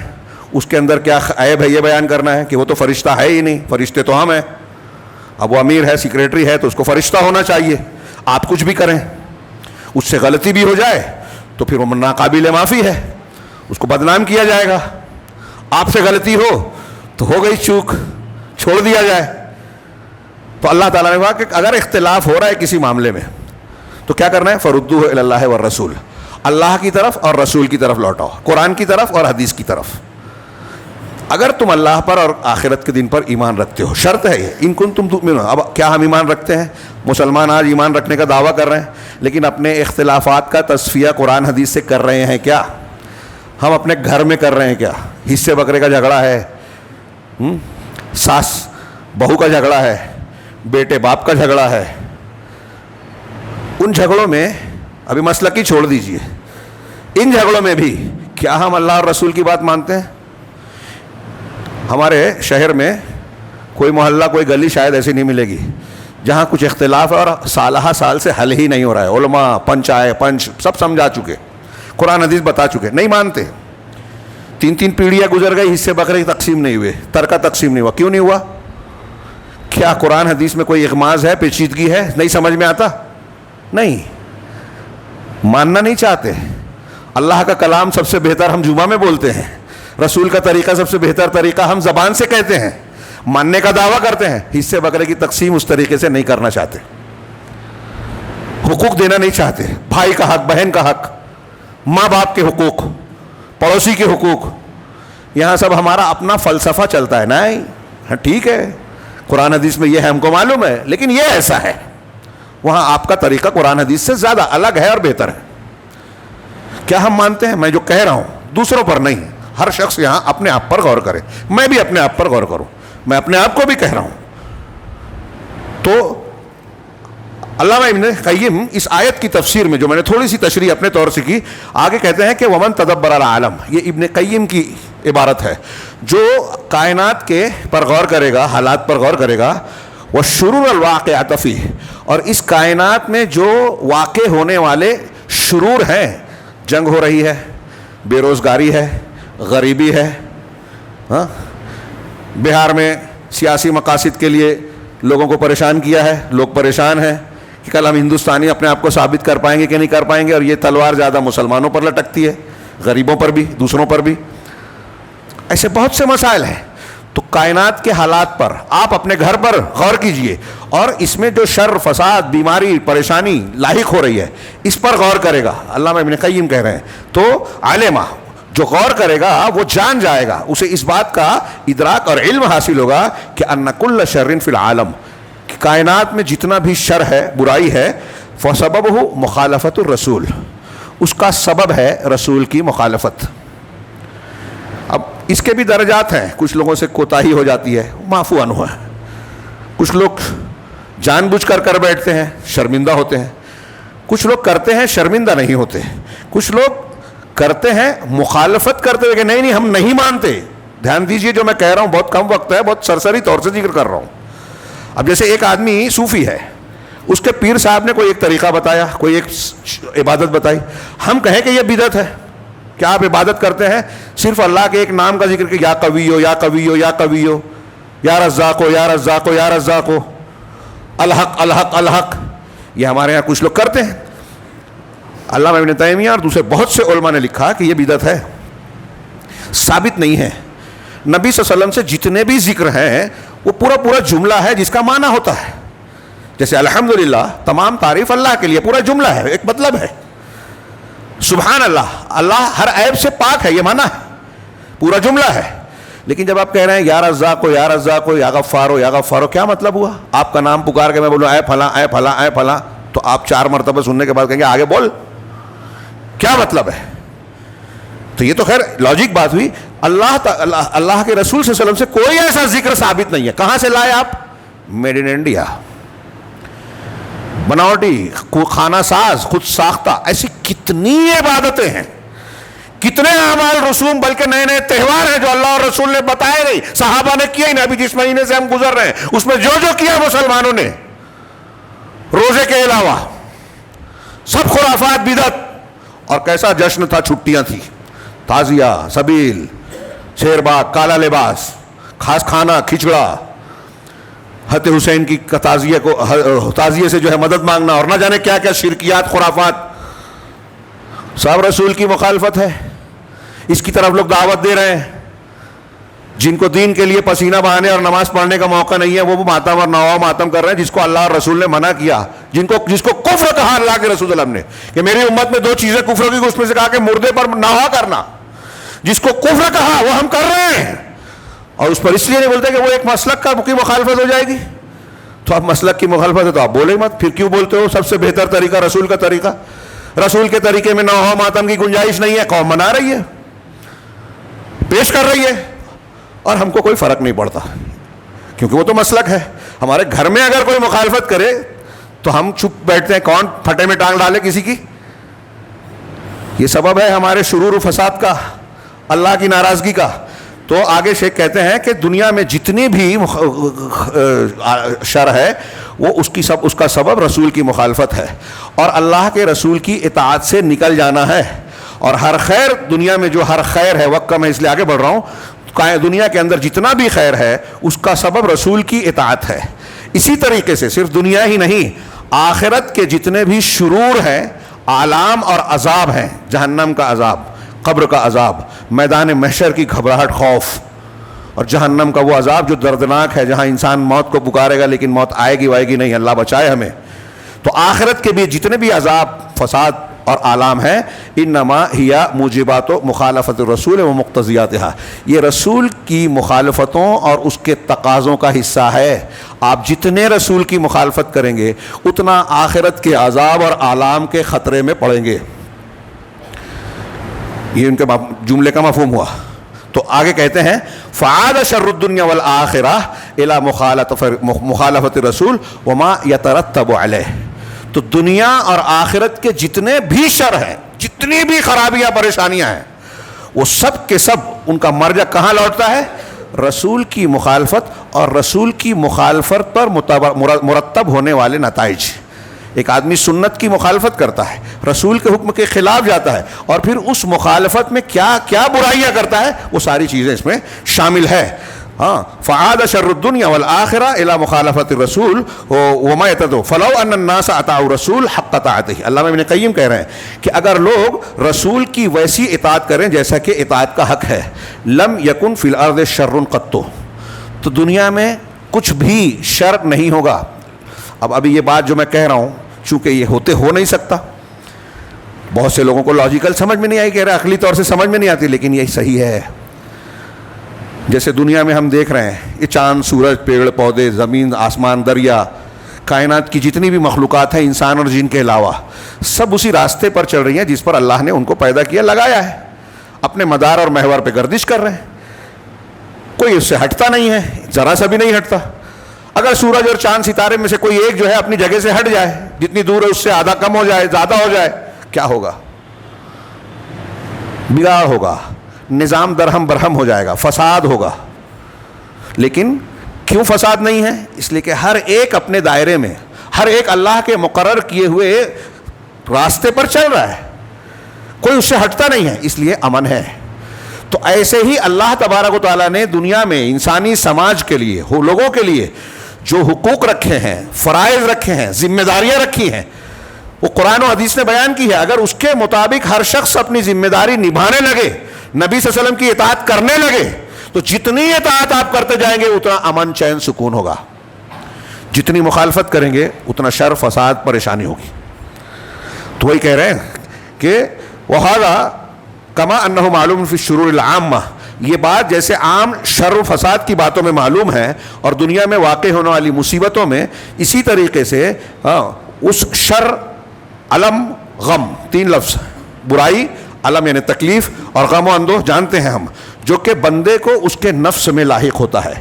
اس کے اندر کیا عیب ہے یہ بیان کرنا ہے, کہ وہ تو فرشتہ ہے ہی نہیں, فرشتے تو ہم ہیں. اب وہ امیر ہے, سیکریٹری ہے, تو اس کو فرشتہ ہونا چاہیے. آپ کچھ بھی کریں, اس سے غلطی بھی ہو جائے تو پھر وہ ناقابل معافی ہے, اس کو بدنام کیا جائے گا. آپ سے غلطی ہو تو ہو گئی چوک, چھوڑ دیا جائے. تو اللہ تعالیٰ نے کہا کہ اگر اختلاف ہو رہا ہے کسی معاملے میں تو کیا کرنا ہے؟ فردوہ الی اللہ والرسول, اللہ کی طرف اور رسول کی طرف لوٹاؤ, قرآن کی طرف اور حدیث کی طرف. اگر تم اللہ پر اور آخرت کے دن پر ایمان رکھتے ہو, شرط ہے یہ, ان کنتم تؤمنون. اب کیا ہم ایمان رکھتے ہیں؟ مسلمان آج ایمان رکھنے کا دعویٰ کر رہے ہیں, لیکن اپنے اختلافات کا تصفیہ قرآن حدیث سے کر رہے ہیں کیا؟ ہم اپنے گھر میں کر رہے ہیں کیا؟ حصے بکرے کا جھگڑا ہے, ساس بہو کا جھگڑا ہے, بیٹے باپ کا جھگڑا ہے. ان جھگڑوں میں ابھی مسلکی چھوڑ دیجئے, ان جھگڑوں میں بھی کیا ہم اللہ اور رسول کی بات مانتے ہیں؟ ہمارے شہر میں کوئی محلہ, کوئی گلی شاید ایسی نہیں ملے گی جہاں کچھ اختلاف ہے اور سالہ سال سے حل ہی نہیں ہو رہا ہے. علماء پنچ آئے, پنچ سب سمجھا چکے, قرآن حدیث بتا چکے, نہیں مانتے. 3 پیڑھیاں گزر گئی, حصے بکرے تقسیم نہیں ہوئے, ترکہ تقسیم نہیں ہوا. کیوں نہیں ہوا؟ کیا قرآن حدیث میں کوئی اغماض ہے, پیچیدگی ہے, نہیں سمجھ میں آتا؟ نہیں, ماننا نہیں چاہتے. اللہ کا کلام سب سے بہتر ہم جمعہ میں بولتے ہیں, رسول کا طریقہ سب سے بہتر طریقہ ہم زبان سے کہتے ہیں, ماننے کا دعویٰ کرتے ہیں. حصے بکرے کی تقسیم اس طریقے سے نہیں کرنا چاہتے, حقوق دینا نہیں چاہتے, بھائی کا حق, بہن کا حق, ماں باپ کے حقوق, پڑوسی کے حقوق. یہاں سب ہمارا اپنا فلسفہ چلتا ہے. نہیں, ہاں ٹھیک ہے, قرآن حدیث میں یہ ہے, ہم کو معلوم ہے, لیکن یہ ایسا ہے. وہاں آپ کا طریقہ قرآن حدیث سے زیادہ الگ ہے اور بہتر ہے. کیا ہم مانتے ہیں؟ میں جو کہہ رہا ہوں دوسروں پر نہیں, ہر شخص یہاں اپنے آپ پر غور کرے, میں بھی اپنے آپ پر غور کروں, میں اپنے آپ کو بھی کہہ رہا ہوں. تو علامہ ابن قیم اس آیت کی تفسیر میں, جو میں نے تھوڑی سی تشریح اپنے طور سے کی, آگے کہتے ہیں کہ ومن تدبر العالم, یہ ابن قیم کی عبارت ہے, جو کائنات کے پر غور کرے گا, حالات پر غور کرے گا, والشرور الواقعۃ فیہ, اور اس کائنات میں جو واقع ہونے والے شرور ہیں, جنگ ہو رہی ہے, بے روزگاری ہے, غریبی ہے, بہار میں سیاسی مقاصد کے لیے لوگوں کو پریشان کیا ہے, لوگ پریشان ہیں کہ کل ہم ہندوستانی اپنے آپ کو ثابت کر پائیں گے کہ نہیں کر پائیں گے, اور یہ تلوار زیادہ مسلمانوں پر لٹکتی ہے, غریبوں پر بھی, دوسروں پر بھی. ایسے بہت سے مسائل ہیں. تو کائنات کے حالات پر آپ اپنے گھر پر غور کیجئے, اور اس میں جو شر, فساد, بیماری, پریشانی لاحق ہو رہی ہے, اس پر غور کرے گا. علامہ ابن قیم کہہ رہے ہیں تو عالمہ جو غور کرے گا وہ جان جائے گا, اسے اس بات کا ادراک اور علم حاصل ہوگا کہ ان کل شر فی العالم, کائنات میں جتنا بھی شر ہے, برائی ہے, فسببہ مخالفت الرسول, اس کا سبب ہے رسول کی مخالفت. اب اس کے بھی درجات ہیں, کچھ لوگوں سے کوتاہی ہو جاتی ہے, معفو عنہ ہے, کچھ لوگ جان بوجھ کر بیٹھتے ہیں, شرمندہ ہوتے ہیں, کچھ لوگ کرتے ہیں شرمندہ نہیں ہوتے, کچھ لوگ کرتے ہیں مخالفت کرتے ہوئے کہ نہیں ہم نہیں مانتے. دھیان دیجئے جو میں کہہ رہا ہوں بہت کم وقت ہے, بہت سرسری طور سے ذکر کر رہا ہوں. اب جیسے ایک آدمی صوفی ہے, اس کے پیر صاحب نے کوئی ایک طریقہ بتایا, کوئی ایک عبادت بتائی, ہم کہیں کہ یہ بدعت ہے. کیا آپ عبادت کرتے ہیں صرف اللہ کے ایک نام کا ذکر کہ یا قویو یا قویو یا قویو, یا رزاقو یا رزاقو یا رزاقو, الحق الحق الحق, یہ ہمارے یہاں کچھ لوگ کرتے ہیں. علامہ ابن تیمیہ اور دوسرے بہت سے علماء نے لکھا کہ یہ بدعت ہے, ثابت نہیں ہے. نبی صلی اللہ علیہ وسلم سے جتنے بھی ذکر ہیں وہ پورا جملہ ہے جس کا معنی ہوتا ہے. جیسے الحمدللہ, تمام تعریف اللہ کے لیے, پورا جملہ ہے, ایک مطلب ہے. سبحان اللہ, اللہ ہر عیب سے پاک ہے, یہ معنی ہے, پورا جملہ ہے. لیکن جب آپ کہہ رہے ہیں یا رزاقو یا رزاقو یا غفارو یا غفارو, کیا مطلب ہوا؟ آپ کا نام پکار کے میں بولوں اے پھلاں اے پھلاں اے پھلاں, تو آپ 4 مرتبہ سننے کے بعد کہیں گے آگے بول, کیا مطلب ہے؟ تو یہ تو خیر لاجک بات ہوئی. اللہ کے رسول صلی اللہ علیہ وسلم سے کوئی ایسا ذکر ثابت نہیں ہے. کہاں سے لائے آپ؟ میڈ ان انڈیا, بناوٹی, خانہ ساز, خود ساختہ. ایسی کتنی عبادتیں ہیں, کتنے اعمال رسوم, بلکہ نئے نئے تہوار ہیں جو اللہ اور رسول نے بتائے نہیں, صحابہ نے کیا ہی نہیں. ابھی جس مہینے سے ہم گزر رہے ہیں اس میں جو کیا مسلمانوں نے, روزے کے علاوہ سب خرافات, بدعت. اور کیسا جشن تھا, چھٹیاں تھی, تعزیہ, سبیل, شیر باغ, کالا لباس, خاص کھانا, کھچڑا, حضرت حسین کی تعزیے سے جو ہے مدد مانگنا, اور نہ جانے کیا کیا شرکیات, خرافات. سب رسول کی مخالفت ہے. اس کی طرف لوگ دعوت دے رہے ہیں, جن کو دین کے لیے پسینہ بہانے اور نماز پڑھنے کا موقع نہیں ہے وہ ماتم اور نوا ماتم کر رہے ہیں جس کو اللہ اور رسول نے منع کیا، جس کو کفر کہا اللہ کے رسول اللہ نے کہ میری امت میں 2 چیزیں کفر کی، اس میں سے کہا کہ مردے پر نوا کرنا، جس کو کفر کہا وہ ہم کر رہے ہیں، اور اس پر اس لیے نہیں بولتے کہ وہ ایک مسلک کی مخالفت ہو جائے گی۔ تو اب مسلک کی مخالفت ہے تو آپ بولے مت، پھر کیوں بولتے ہو؟ سب سے بہتر طریقہ رسول کا طریقہ، رسول کے طریقے میں نوا ماتم کی گنجائش نہیں ہے، قوم منا رہی ہے، پیش کر رہی ہے، اور ہم کو کوئی فرق نہیں پڑتا کیونکہ وہ تو مسلک ہے۔ ہمارے گھر میں اگر کوئی مخالفت کرے تو ہم چپ بیٹھتے ہیں، کون پھٹے میں ٹانگ ڈالے کسی کی؟ یہ سبب ہے ہمارے شرور و فساد کا، اللہ کی ناراضگی کا۔ تو آگے شیخ کہتے ہیں کہ دنیا میں جتنی بھی شر ہے وہ اس کا سبب رسول کی مخالفت ہے اور اللہ کے رسول کی اطاعت سے نکل جانا ہے۔ اور ہر خیر دنیا میں جو ہر خیر ہے، وقت کم ہے اس لیے آگے بڑھ رہا ہوں، دنیا کے اندر جتنا بھی خیر ہے اس کا سبب رسول کی اطاعت ہے۔ اسی طریقے سے صرف دنیا ہی نہیں، آخرت کے جتنے بھی شرور ہیں، آلام اور عذاب ہیں، جہنم کا عذاب، قبر کا عذاب، میدان محشر کی گھبراہٹ، خوف، اور جہنم کا وہ عذاب جو دردناک ہے جہاں انسان موت کو پکارے گا لیکن موت آئے گی نہیں، اللہ بچائے ہمیں۔ تو آخرت کے بھی جتنے بھی عذاب، فساد اور آلام ہیں، انما ہی موجبات مخالفت الرسول و مقتضیاتها، یہ رسول کی مخالفتوں اور اس کے تقاضوں کا حصہ ہے۔ آپ جتنے رسول کی مخالفت کریں گے اتنا آخرت کے عذاب اور آلام کے خطرے میں پڑیں گے۔ یہ ان کے جملے کا مفہوم ہوا۔ تو آگے کہتے ہیں فعاد شر الدنیا والآخرہ الی مخالفت الرسول وما یترتب علیہ، تو دنیا اور آخرت کے جتنے بھی شر ہیں، جتنی بھی خرابیاں پریشانیاں ہیں، وہ سب کے سب ان کا مرجع کہاں لوٹتا ہے؟ رسول کی مخالفت اور رسول کی مخالفت پر مرتب ہونے والے نتائج۔ ایک آدمی سنت کی مخالفت کرتا ہے، رسول کے حکم کے خلاف جاتا ہے، اور پھر اس مخالفت میں کیا کیا برائیاں کرتا ہے، وہ ساری چیزیں اس میں شامل ہے۔ ہاں، فعاد شر الدنیا والآخرہ الی مخالفت الرسول وما یتدعو فلو ان الناس اطاعوا الرسول حق طاعتہ۔ علامہ ابن قیم کہہ رہے ہیں کہ اگر لوگ رسول کی ویسی اطاعت کریں جیسا کہ اطاعت کا حق ہے، لم یکن فی الارض شر قط، تو دنیا میں کچھ بھی شر نہیں ہوگا۔ ابھی یہ بات جو میں کہہ رہا ہوں چونکہ یہ ہو نہیں سکتا، بہت سے لوگوں کو لاجیکل سمجھ میں نہیں آئی، کہہ رہے عقلی طور سے سمجھ میں نہیں آتی، لیکن یہی صحیح ہے۔ جیسے دنیا میں ہم دیکھ رہے ہیں، یہ چاند، سورج، پیڑ پودے، زمین، آسمان، دریا، کائنات کی جتنی بھی مخلوقات ہیں انسان اور جن کے علاوہ، سب اسی راستے پر چل رہی ہیں جس پر اللہ نے ان کو پیدا کیا، لگایا ہے، اپنے مدار اور محور پہ گردش کر رہے ہیں، کوئی اس سے ہٹتا نہیں ہے، ذرا سا بھی نہیں ہٹتا۔ اگر سورج اور چاند ستارے میں سے کوئی ایک جو ہے اپنی جگہ سے ہٹ جائے، جتنی دور ہے اس سے آدھا کم ہو جائے، زیادہ ہو جائے، کیا ہوگا؟ بگاڑ ہوگا، نظام درہم برہم ہو جائے گا، فساد ہوگا۔ لیکن کیوں فساد نہیں ہے؟ اس لیے کہ ہر ایک اپنے دائرے میں، ہر ایک اللہ کے مقرر کیے ہوئے راستے پر چل رہا ہے، کوئی اس سے ہٹتا نہیں ہے، اس لیے امن ہے۔ تو ایسے ہی اللہ تبارک و تعالیٰ نے دنیا میں انسانی سماج کے لیے، لوگوں کے لیے جو حقوق رکھے ہیں، فرائض رکھے ہیں، ذمہ داریاں رکھی ہیں، وہ قرآن و حدیث نے بیان کی ہے۔ اگر اس کے مطابق ہر شخص اپنی ذمہ داری نبھانے لگے، نبی صلی اللہ علیہ وسلم کی اطاعت کرنے لگے، تو جتنی اطاعت آپ کرتے جائیں گے اتنا امن، چین، سکون ہوگا۔ جتنی مخالفت کریں گے اتنا شر، فساد، پریشانی ہوگی۔ تو وہی کہہ رہے ہیں کہ وَهَذَا كَمَا أَنَّهُ معلوم فی الشرور العامہ، یہ بات جیسے عام شر و فساد کی باتوں میں معلوم ہے اور دنیا میں واقع ہونے والی مصیبتوں میں، اسی طریقے سے اس شر، علم، غم، 3 لفظ، برائی، علم یعنی تکلیف، اور غم و اندوہ جانتے ہیں ہم، جو کہ بندے کو اس کے نفس میں لاحق ہوتا ہے۔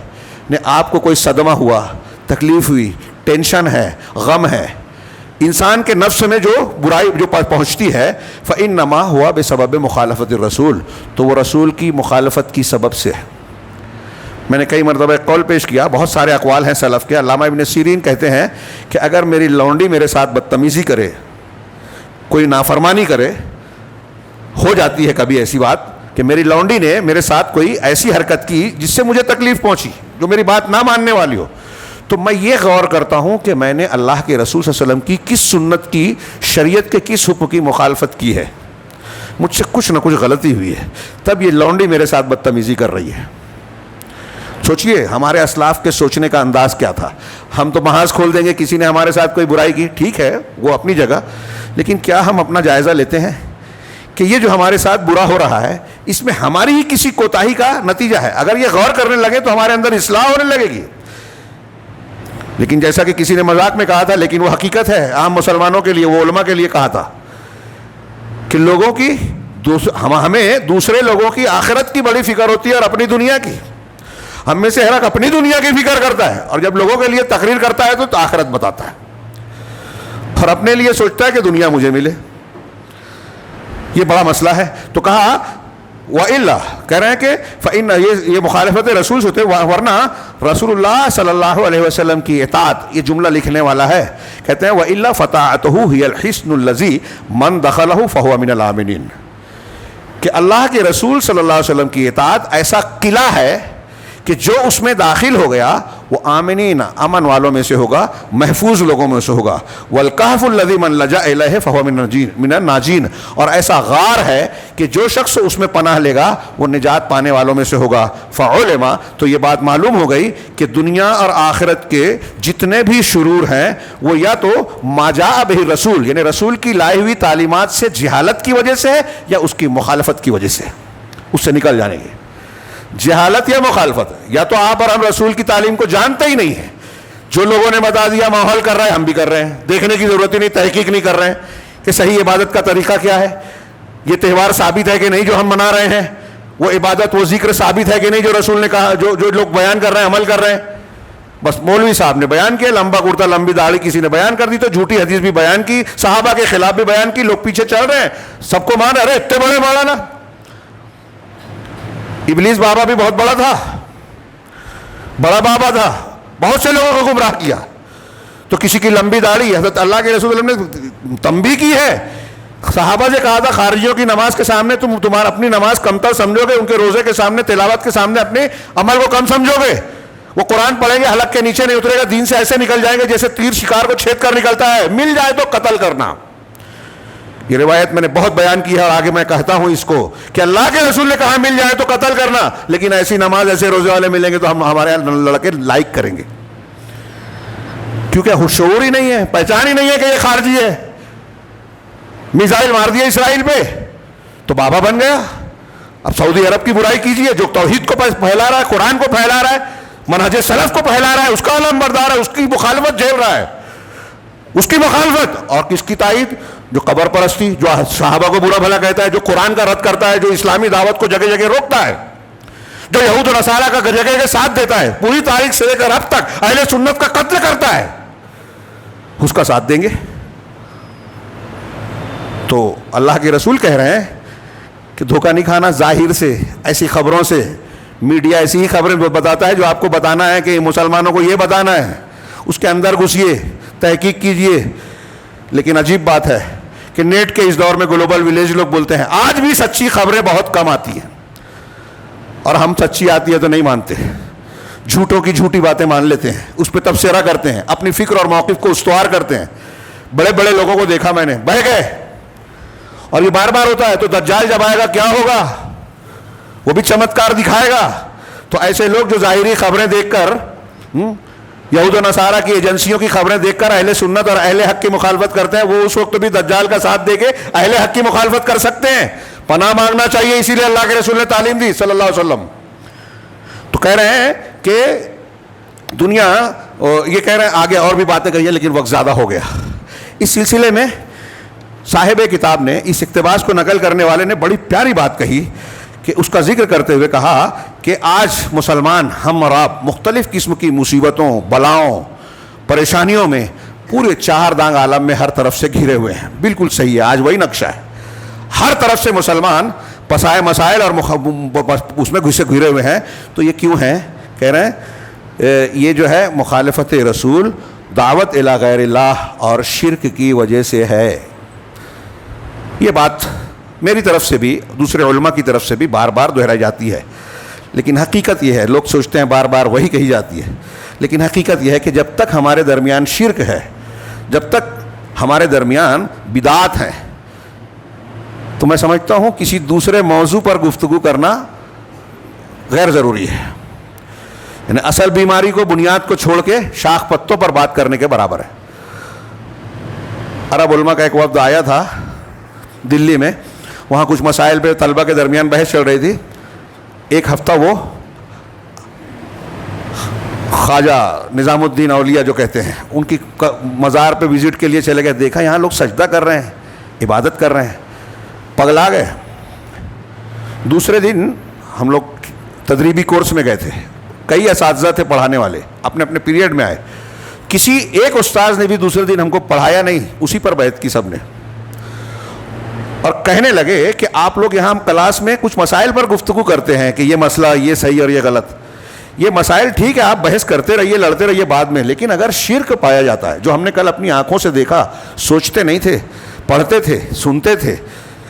آپ کو کوئی صدمہ ہوا، تکلیف ہوئی، ٹینشن ہے، غم ہے، انسان کے نفس میں جو برائی جو پہنچتی ہے، فإنما ہوا بسبب مخالفت الرسول، تو وہ رسول کی مخالفت کی سبب سے ہے۔ میں نے کئی مرتبہ ایک قول پیش کیا، بہت سارے اقوال ہیں سلف کے۔ علامہ ابن سیرین کہتے ہیں کہ اگر میری لونڈی میرے ساتھ بدتمیزی کرے، کوئی نافرمانی کرے، ہو جاتی ہے کبھی ایسی بات کہ میری لونڈی نے میرے ساتھ کوئی ایسی حرکت کی جس سے مجھے تکلیف پہنچی، جو میری بات نہ ماننے والی ہو، تو میں یہ غور کرتا ہوں کہ میں نے اللہ کے رسول صلی اللہ علیہ وسلم کی کس سنت کی، شریعت کے کس حکم کی مخالفت کی ہے، مجھ سے کچھ نہ کچھ غلطی ہوئی ہے، تب یہ لونڈی میرے ساتھ بدتمیزی کر رہی ہے۔ سوچئے ہمارے اسلاف کے سوچنے کا انداز کیا تھا. ہم تو محاذ کھول دیں گے کسی نے ہمارے ساتھ کوئی برائی کی, ٹھیک ہے وہ اپنی جگہ, لیکن کیا ہم اپنا جائزہ لیتے ہیں کہ یہ جو ہمارے ساتھ برا ہو رہا ہے اس میں ہماری ہی کسی کوتاہی کا نتیجہ ہے؟ اگر یہ غور کرنے لگے تو ہمارے اندر اصلاح ہونے لگے گی. لیکن جیسا کہ کسی نے مذاق میں کہا تھا, لیکن وہ حقیقت ہے عام مسلمانوں کے لیے, وہ علماء کے لیے کہا تھا کہ لوگوں کی ہمیں دوسرے لوگوں کی آخرت کی بڑی فکر ہوتی ہے اور اپنی دنیا کی. ہم میں سے ہر ایک اپنی دنیا کی فکر کرتا ہے, اور جب لوگوں کے لیے تقریر کرتا ہے تو آخرت بتاتا ہے, اور اپنے لیے سوچتا ہے کہ دنیا مجھے ملے. یہ بڑا مسئلہ ہے. تو کہا وَإِلَّا, کہہ رہے ہیں کہ فَإِنَّ, یہ مخالفت رسول سے ہوتے, ورنہ رسول اللہ صلی اللہ علیہ وسلم کی اطاعت. یہ جملہ لکھنے والا ہے, کہتے ہیں وَإِلَّا فَطَاعَتُهُ هِيَ الْحِصْنُ الَّذِي مَنْ دَخَلَهُ فَهُوَ مِنَ الْآمِنِينَ, کہ اللہ کے رسول صلی اللہ علیہ وسلم کی اطاعت ایسا قلعہ ہے کہ جو اس میں داخل ہو گیا وہ آمنین, امن والوں میں سے ہوگا, محفوظ لوگوں میں سے ہوگا. والکہف الذی من لجأ الیہ فہو من الناجین, اور ایسا غار ہے کہ جو شخص اس میں پناہ لے گا وہ نجات پانے والوں میں سے ہوگا. فعلم, تو یہ بات معلوم ہو گئی کہ دنیا اور آخرت کے جتنے بھی شرور ہیں وہ یا تو ما جاء بہ رسول, یعنی رسول کی لائی ہوئی تعلیمات سے جہالت کی وجہ سے, یا اس کی مخالفت کی وجہ سے, اس سے نکل جانے گے. جہالت یا مخالفت, یا تو آپ اور ہم رسول کی تعلیم کو جانتے ہی نہیں ہیں, جو لوگوں نے بتا دیا ماحول کر رہا ہے ہم بھی کر رہے ہیں, دیکھنے کی ضرورت ہی نہیں, تحقیق نہیں کر رہے ہیں کہ صحیح عبادت کا طریقہ کیا ہے, یہ تہوار ثابت ہے کہ نہیں جو ہم منا رہے ہیں, وہ عبادت وہ ذکر ثابت ہے کہ نہیں جو رسول نے کہا, جو لوگ بیان کر رہے ہیں عمل کر رہے ہیں. بس مولوی صاحب نے بیان کیا, لمبا کرتا لمبی داڑھی کسی نے بیان کر دی تو جھوٹی حدیث بھی بیان کی, صحابہ کے خلاف بھی بیان کی, لوگ پیچھے چل رہے ہیں, سب کو مان, ارے اتنے بڑے مولانا. ابلیس بابا بھی بہت بڑا تھا, بڑا بابا تھا, بہت سے لوگوں کو گمراہ کیا. تو کسی کی لمبی داڑھی, حضرت اللہ کے رسول نے تنبیہ کی ہے, صحابہ سے کہا تھا خارجیوں کی نماز کے سامنے تمہارا اپنی نماز کمتر سمجھو گے, ان کے روزے کے سامنے, تلاوت کے سامنے اپنے عمل کو کم سمجھو گے. وہ قرآن پڑھیں گے حلق کے نیچے نہیں اترے گا, دین سے ایسے نکل جائیں گے جیسے تیر شکار کو چھید کر نکلتا ہے, مل جائے تو قتل کرنا. یہ روایت میں نے بہت بیان کی ہے اور آگے میں کہتا ہوں اس کو کہ اللہ کے رسول نے کہا مل جائے تو قتل کرنا, لیکن ایسی نماز ایسے روزے والے ملیں گے تو ہم ہمارے یہاں لڑکے لائک کریں گے, کیونکہ شعور ہی نہیں ہے, پہچان ہی نہیں ہے کہ یہ خارجی ہے. میزائل مار دیا اسرائیل پہ تو بابا بن گیا. اب سعودی عرب کی برائی کیجیے, جو توحید کو پھیلا رہا ہے, قرآن کو پھیلا رہا ہے, منہج سلف کو پھیلا رہا ہے, اس کا علم بردار ہے, اس کی مخالفت جھیل رہا ہے, اس کی مخالفت. اور کس کی تائید؟ جو قبر پرستی, جو صحابہ کو برا بھلا کہتا ہے, جو قرآن کا رد کرتا ہے, جو اسلامی دعوت کو جگہ جگہ روکتا ہے, جو یہود و نصارہ کا جگہ جگہ ساتھ دیتا ہے, پوری تاریخ سے لے کر اب تک اہل سنت کا قتل کرتا ہے, اس کا ساتھ دیں گے. تو اللہ کے رسول کہہ رہے ہیں کہ دھوکہ نہیں کھانا ظاہر سے, ایسی خبروں سے. میڈیا ایسی ہی خبریں بتاتا ہے جو آپ کو بتانا ہے کہ مسلمانوں کو یہ بتانا ہے, اس کے اندر گھسیے, تحقیق کیجئے. لیکن عجیب بات ہے کہ نیٹ کے اس دور میں گلوبل ولیج لوگ بولتے ہیں آج بھی سچی خبریں بہت کم آتی ہیں, اور ہم سچی آتی ہے تو نہیں مانتے, جھوٹوں کی جھوٹی باتیں مان لیتے ہیں, اس پہ تبصرہ کرتے ہیں, اپنی فکر اور موقف کو استوار کرتے ہیں. بڑے بڑے لوگوں کو دیکھا میں نے, بہہ گئے. اور یہ بار بار ہوتا ہے. تو دجال جب آئے گا کیا ہوگا, وہ بھی چمتکار دکھائے گا. تو ایسے لوگ جو ظاہری خبریں دیکھ کر, یہود و نصارہ کی ایجنسیوں کی خبریں دیکھ کر اہل سنت اور اہل حق کی مخالفت کرتے ہیں, وہ اس وقت بھی دجال کا ساتھ دے کے اہل حق کی مخالفت کر سکتے ہیں. پناہ مانگنا چاہیے, اسی لیے اللہ کے رسول نے تعلیم دی صلی اللہ علیہ وسلم. تو کہہ رہے ہیں کہ دنیا, یہ کہہ رہے ہیں آگے اور بھی باتیں کہی ہیں لیکن وقت زیادہ ہو گیا. اس سلسلے میں صاحب کتاب نے, اس اقتباس کو نقل کرنے والے نے بڑی پیاری بات کہی کہ اس کا ذکر کرتے ہوئے کہا کہ آج مسلمان ہم اور آپ مختلف قسم کی مصیبتوں, بلاؤں, پریشانیوں میں پورے چار دانگ عالم میں ہر طرف سے گھرے ہوئے ہیں. بالکل صحیح ہے, آج وہی نقشہ ہے. ہر طرف سے مسلمان پسائے مسائل اور اس میں گھسے گھرے ہوئے ہیں. تو یہ کیوں ہیں؟ کہہ رہے ہیں یہ جو ہے مخالفت رسول, دعوت الی غیر اللہ اور شرک کی وجہ سے ہے. یہ بات میری طرف سے بھی, دوسرے علماء کی طرف سے بھی بار بار دہرائی جاتی ہے, لیکن حقیقت یہ ہے, لوگ سوچتے ہیں بار بار وہی کہی جاتی ہے, لیکن حقیقت یہ ہے کہ جب تک ہمارے درمیان شرک ہے, جب تک ہمارے درمیان بدعات ہیں, تو میں سمجھتا ہوں کسی دوسرے موضوع پر گفتگو کرنا غیر ضروری ہے. یعنی اصل بیماری کو بنیاد کو چھوڑ کے شاخ پتوں پر بات کرنے کے برابر ہے. عرب علماء کا ایک وفد آیا تھا دلی میں, وہاں کچھ مسائل پہ طلبہ کے درمیان بحث چل رہی تھی. ایک ہفتہ وہ خواجہ نظام الدین اولیاء جو کہتے ہیں ان کی مزار پہ وزٹ کے لیے چلے گئے. دیکھا یہاں لوگ سجدہ کر رہے ہیں, عبادت کر رہے ہیں, پگلا گئے. دوسرے دن ہم لوگ تدریبی کورس میں گئے تھے, کئی اساتذہ تھے پڑھانے والے, اپنے اپنے پیریڈ میں آئے. کسی ایک استاذ نے بھی دوسرے دن ہم کو پڑھایا نہیں, اسی پر بیعت کی سب نے. اور کہنے لگے کہ آپ لوگ یہاں کلاس میں کچھ مسائل پر گفتگو کرتے ہیں کہ یہ مسئلہ یہ صحیح اور یہ غلط. یہ مسائل ٹھیک ہے, آپ بحث کرتے رہیے, لڑتے رہیے بعد میں, لیکن اگر شرک پایا جاتا ہے, جو ہم نے کل اپنی آنکھوں سے دیکھا, سوچتے نہیں تھے, پڑھتے تھے, سنتے تھے,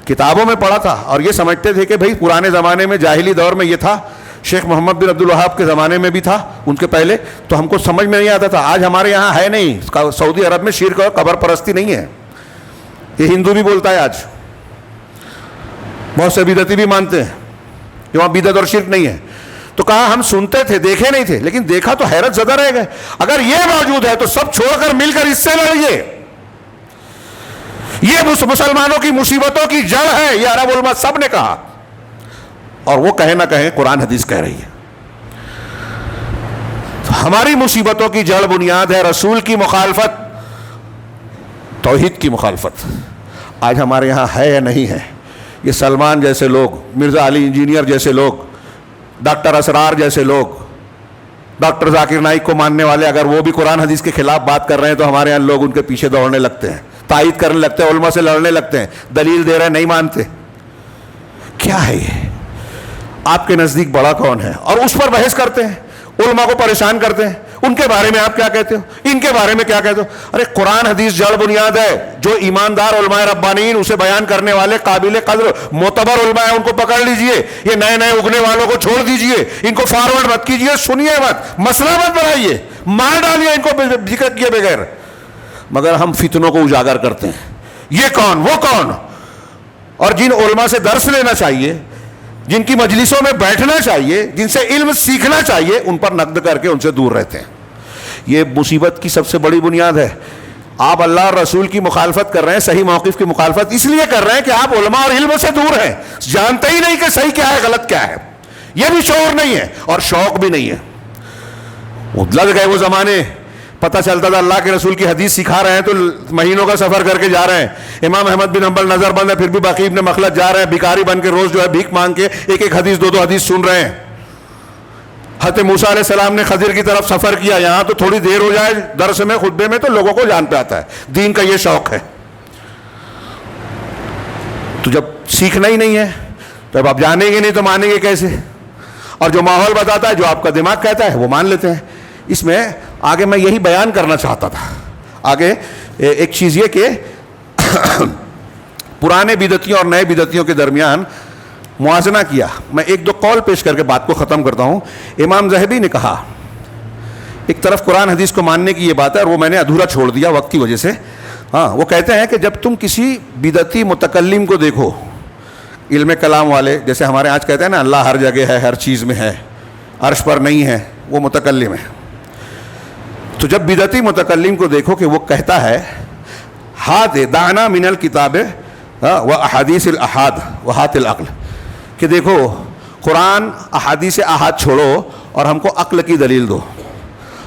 کتابوں میں پڑھا تھا, اور یہ سمجھتے تھے کہ بھئی پرانے زمانے میں جاہلی دور میں یہ تھا, شیخ محمد بن عبد الوہاب کے زمانے میں بھی تھا, ان کے پہلے, تو ہم کو سمجھ میں نہیں آتا تھا. آج ہمارے یہاں ہے نہیں, سعودی عرب میں شرک اور قبر پرستی نہیں ہے. یہ ہندو بھی بولتا ہے آج, بہت سے بدعتی بھی مانتے ہیں کہ وہاں بدعت اور شرک نہیں ہے. تو کہا ہم سنتے تھے, دیکھے نہیں تھے, لیکن دیکھا تو حیرت زدہ رہ گئے. اگر یہ موجود ہے تو سب چھوڑ کر مل کر اس سے لڑیے. یہ مسلمانوں کی مصیبتوں کی جڑ ہے, یہ عرب علماء سب نے کہا, اور وہ کہیں نہ کہیں قرآن حدیث کہہ رہی ہے. ہماری مصیبتوں کی جڑ بنیاد ہے رسول کی مخالفت, توحید کی مخالفت. آج ہمارے یہاں ہے یا نہیں ہے؟ یہ سلمان جیسے لوگ, مرزا علی انجینئر جیسے لوگ, ڈاکٹر اسرار جیسے لوگ, ڈاکٹر ذاکر نائک کو ماننے والے, اگر وہ بھی قرآن حدیث کے خلاف بات کر رہے ہیں تو ہمارے یہاں لوگ ان کے پیچھے دوڑنے لگتے ہیں, تائید کرنے لگتے ہیں, علماء سے لڑنے لگتے ہیں, دلیل دے رہے ہیں, نہیں مانتے. کیا ہے یہ؟ آپ کے نزدیک بڑا کون ہے؟ اور اس پر بحث کرتے ہیں, علماء کو پریشان کرتے ہیں. ان کے بارے میں آپ کیا کہتے ہو, ان کے بارے میں کیا کہتے ہو؟ ارے قرآن حدیث جڑ بنیاد ہے. جو ایماندار علماء ربانیین, اسے بیان کرنے والے قابل قدر معتبر علماء ہیں, ان کو پکڑ لیجئے. یہ نئے نئے اگنے والوں کو چھوڑ دیجئے, ان کو فارورڈ مت کیجئے, سنیے مت, مسئلہ مت بنائیے, مار ڈالیے ان کو ذکر کیے بغیر. مگر ہم فتنوں کو اجاگر کرتے ہیں, یہ کون وہ کون. اور جن علماء سے درس لینا چاہیے, جن کی مجلسوں میں بیٹھنا چاہیے, جن سے علم سیکھنا چاہیے, ان پر نقد کر کے ان سے دور رہتے ہیں. یہ مصیبت کی سب سے بڑی بنیاد ہے. آپ اللہ اور رسول کی مخالفت کر رہے ہیں, صحیح موقف کی مخالفت اس لیے کر رہے ہیں کہ آپ علماء اور علم سے دور ہیں, جانتے ہی نہیں کہ صحیح کیا ہے غلط کیا ہے. یہ بھی شعور نہیں ہے اور شوق بھی نہیں ہے. وہ لگ گئے وہ زمانے, پتہ چلتا تھا اللہ کے رسول کی حدیث سکھا رہے ہیں تو مہینوں کا سفر کر کے جا رہے ہیں. امام احمد بن حنبل نظر بند ہے, پھر بھی باقی ابن مخلد جا رہے ہیں, بھکاری بن کے روز جو ہے بھیک مانگ کے ایک ایک حدیث, دو حدیث سن رہے ہیں. حضرت موسیٰ علیہ السلام نے خضر کی طرف سفر کیا, یہاں تو تھوڑی دیر ہو جائے درس میں, خطبے میں, تو لوگوں کو جان پہ آتا ہے. دین کا یہ شوق ہے. تو جب سیکھنا ہی نہیں ہے تو اب آپ جانیں گے نہیں تو مانیں گے کیسے؟ اور جو ماحول بتاتا ہے, جو آپ کا دماغ کہتا ہے, وہ مان لیتے ہیں. اس میں آگے میں یہی بیان کرنا چاہتا تھا. آگے ایک چیز یہ کہ پرانے بدعتیوں اور نئے بدعتیوں کے درمیان موازنہ کیا. میں ایک دو قول پیش کر کے بات کو ختم کرتا ہوں. امام ذہبی نے کہا, ایک طرف قرآن حدیث کو ماننے کی یہ بات ہے, اور وہ میں نے ادھورا چھوڑ دیا وقت کی وجہ سے. ہاں, وہ کہتے ہیں کہ جب تم کسی بدعتی متکلم کو دیکھو, علم کلام والے, جیسے ہمارے آج کہتے ہیں نا اللہ ہر جگہ ہے, ہر چیز میں ہے, عرش پر نہیں ہے, وہ متکلم ہے. تو جب بدعتی متکلم کو دیکھو کہ وہ کہتا ہے ہاتھ دعنا من الکتاب و احادیث الاحاد و ہاتھ العقل, کہ دیکھو قرآن احادیث احاد چھوڑو اور ہم کو عقل کی دلیل دو.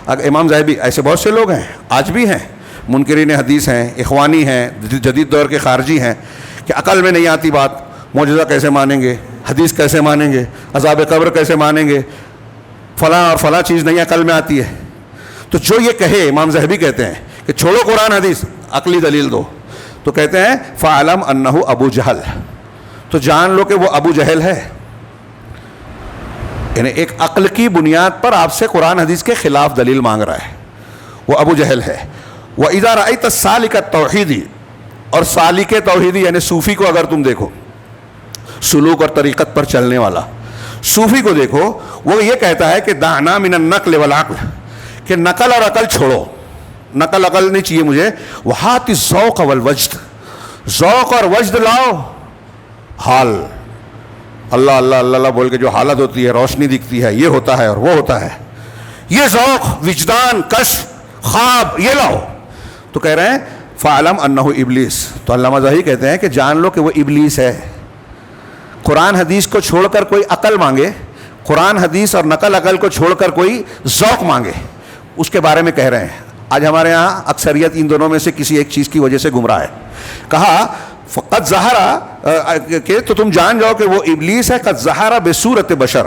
اگر امام ذہبی, ایسے بہت سے لوگ ہیں آج بھی ہیں, منکرین حدیث ہیں, اخوانی ہیں, جدید دور کے خارجی ہیں, کہ عقل میں نہیں آتی بات, معجزہ کیسے مانیں گے, حدیث کیسے مانیں گے, عذاب قبر کیسے مانیں گے, فلاں اور فلاں چیز نہیں عقل میں آتی ہے. تو جو یہ کہے, امام ذہبی کہتے ہیں کہ چھوڑو قرآن حدیث, عقلی دلیل دو, تو کہتے ہیں فَعَلَمْ أَنَّهُ ابو جہل, تو جان لو کہ وہ ابو جہل ہے. یعنی ایک عقل کی بنیاد پر آپ سے قرآن حدیث کے خلاف دلیل مانگ رہا ہے, وہ ابو جہل ہے. وَإِذَا رَأَيْتَ السَّالِكَ التَّوْحِيدِ, اور سالک توحیدی یعنی صوفی کو اگر تم دیکھو, سلوک اور طریقت پر چلنے والا صوفی کو دیکھو, وہ یہ کہتا ہے کہ دعنا من النقل والعقل, کہ نقل اور عقل چھوڑو, نقل عقل نہیں چاہیے مجھے, وہات الذوق والوجد, ذوق اور وجد لاؤ. حال, اللہ اللہ اللہ اللہ بول کے جو حالت ہوتی ہے, روشنی دکھتی ہے, یہ ہوتا ہے اور وہ ہوتا ہے, یہ ذوق، وجدان، کشف، خواب یہ لاؤ. تو کہہ رہے ہیں فَعَلَمْ أَنَّهُ ابلیس. تو علامہ ظاہری کہتے ہیں کہ جان لو کہ وہ ابلیس ہے. قرآن حدیث کو چھوڑ کر کوئی عقل مانگے، قرآن حدیث اور نقل عقل کو چھوڑ کر کوئی ذوق مانگے، اس کے بارے میں کہہ رہے ہیں. آج ہمارے ہاں اکثریت ان دونوں میں سے کسی ایک چیز کی وجہ سے گمراہ ہے. کہا قد ظہر کہ تو تم جان جاؤ کہ وہ ابلیس ہے. قد ظہر بصورت بشر،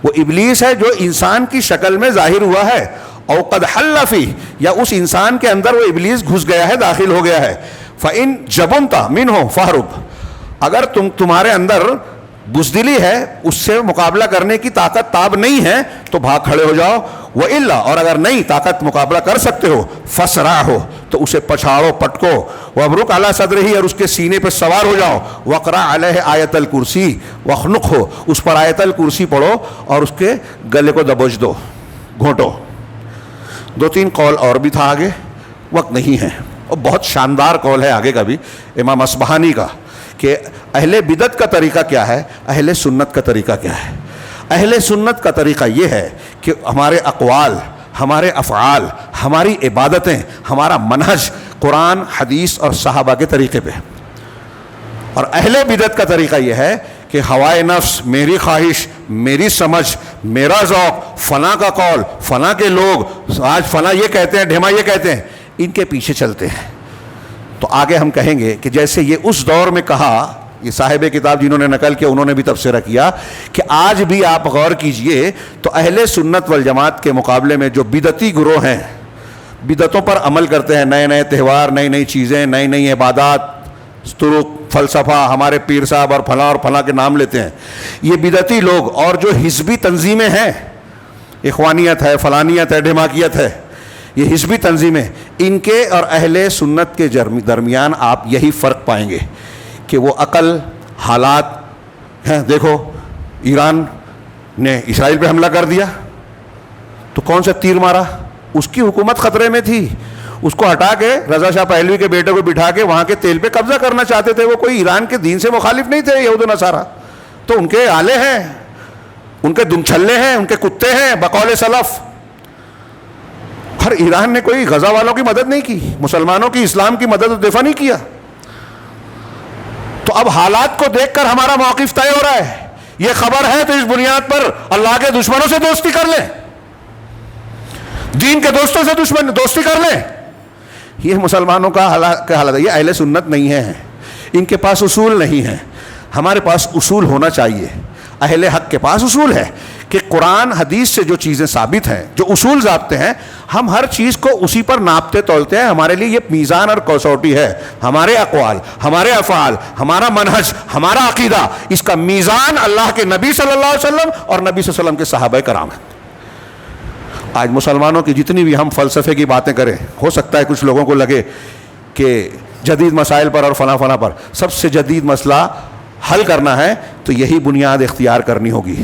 وہ ابلیس ہے جو انسان کی شکل میں ظاہر ہوا ہے. او قد حل فی، یا اس انسان کے اندر وہ ابلیس گھس گیا ہے، داخل ہو گیا ہے. فإن جبنت منہ فاہرب، اگر تمہارے اندر بزدلی ہے، اس سے مقابلہ کرنے کی طاقت تاب نہیں ہے تو بھاگ کھڑے ہو جاؤ. وإلا، اور اگر نہیں طاقت مقابلہ کر سکتے ہو، فسرع ہو تو اسے پچھاڑو، پٹکو. وابرک علی صدرہ، اور اس کے سینے پہ سوار ہو جاؤ. وقرأ علیہ آیت الکرسی واخنق ہو، اس پر آیت الکرسی پڑھو اور اس کے گلے کو دبوچ دو، گھونٹو. دو تین قول اور بھی تھا آگے، وقت نہیں ہے. اور بہت شاندار قول ہے آگے کا بھی امام اصبہانی کا کہ اہل بدعت کا طریقہ کیا ہے، اہل سنت کا طریقہ کیا ہے. اہل سنت کا طریقہ یہ ہے کہ ہمارے اقوال، ہمارے افعال، ہماری عبادتیں، ہمارا منہج قرآن، حدیث اور صحابہ کے طریقے پہ. اور اہل بدعت کا طریقہ یہ ہے کہ ہوائے نفس، میری خواہش، میری سمجھ، میرا ذوق، فلاں کا قول، فلاں کے لوگ آج فلاں یہ کہتے ہیں، ڈھیما یہ کہتے ہیں، ان کے پیچھے چلتے ہیں. تو آگے ہم کہیں گے کہ جیسے یہ اس دور میں کہا، یہ صاحب کتاب جنہوں نے نقل کیا انہوں نے بھی تبصرہ کیا کہ آج بھی آپ غور کیجئے تو اہل سنت والجماعت کے مقابلے میں جو بدعتی گروہ ہیں، بدعتوں پر عمل کرتے ہیں، نئے نئے تہوار، نئی نئی چیزیں، نئی نئی عبادات، طرق، فلسفہ، ہمارے پیر صاحب اور فلاں کے نام لیتے ہیں، یہ بدعتی لوگ. اور جو حزبی تنظیمیں ہیں، اخوانیت ہے، فلانیت ہے، ڈھماکیت ہے، یہ حزبی تنظیمیں، ان کے اور اہل سنت کے درمیان آپ یہی فرق پائیں گے کہ وہ عقل، حالات ہیں. دیکھو ایران نے اسرائیل پہ حملہ کر دیا تو کون سے تیر مارا، اس کی حکومت خطرے میں تھی، اس کو ہٹا کے رضا شاہ پہلوی کے بیٹے کو بٹھا کے وہاں کے تیل پہ قبضہ کرنا چاہتے تھے. وہ کوئی ایران کے دین سے مخالف نہیں تھے یہود و نصارہ، تو ان کے آلے ہیں، ان کے دمچھلے ہیں، ان کے کتے ہیں بقول سلف. ہر ایران نے کوئی غزہ والوں کی مدد نہیں کی، مسلمانوں کی، اسلام کی مدد و دفاع نہیں کیا. تو اب حالات کو دیکھ کر ہمارا موقف طے ہو رہا ہے. یہ خبر ہے تو اس بنیاد پر اللہ کے دشمنوں سے دوستی کر لیں، دین کے دوستوں سے دوستی کر لیں. یہ مسلمانوں کا حالت ہے. یہ اہل سنت نہیں ہیں، ان کے پاس اصول نہیں ہیں. ہمارے پاس اصول ہونا چاہیے. اہل حق کے پاس اصول ہے کہ قرآن حدیث سے جو چیزیں ثابت ہیں، جو اصول ضابطے ہیں، ہم ہر چیز کو اسی پر ناپتے تولتے ہیں. ہمارے لیے یہ میزان اور کسوٹی ہے. ہمارے اقوال، ہمارے افعال، ہمارا منہج، ہمارا عقیدہ، اس کا میزان اللہ کے نبی صلی اللہ علیہ وسلم اور نبی صلی اللہ علیہ وسلم کے صحابہ کرام ہیں. آج مسلمانوں کی جتنی بھی ہم فلسفے کی باتیں کریں، ہو سکتا ہے کچھ لوگوں کو لگے کہ جدید مسائل پر اور فلاں پر سب سے جدید مسئلہ حل کرنا ہے تو یہی بنیاد اختیار کرنی ہوگی.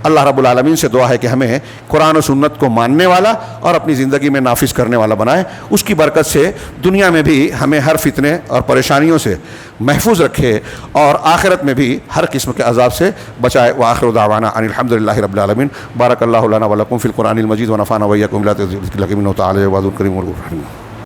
اللہ رب العالمین سے دعا ہے کہ ہمیں قرآن و سنت کو ماننے والا اور اپنی زندگی میں نافذ کرنے والا بنائے. اس کی برکت سے دنیا میں بھی ہمیں ہر فتنے اور پریشانیوں سے محفوظ رکھے اور آخرت میں بھی ہر قسم کے عذاب سے بچائے. وآخر دعوانا ان الحمد للہ رب العالمین. بارک اللہ لنا ولکم فی القرآن المجید ونفعنا وإیاکم بآیات الذکر الحکیم انہ تعالی جواد کریم.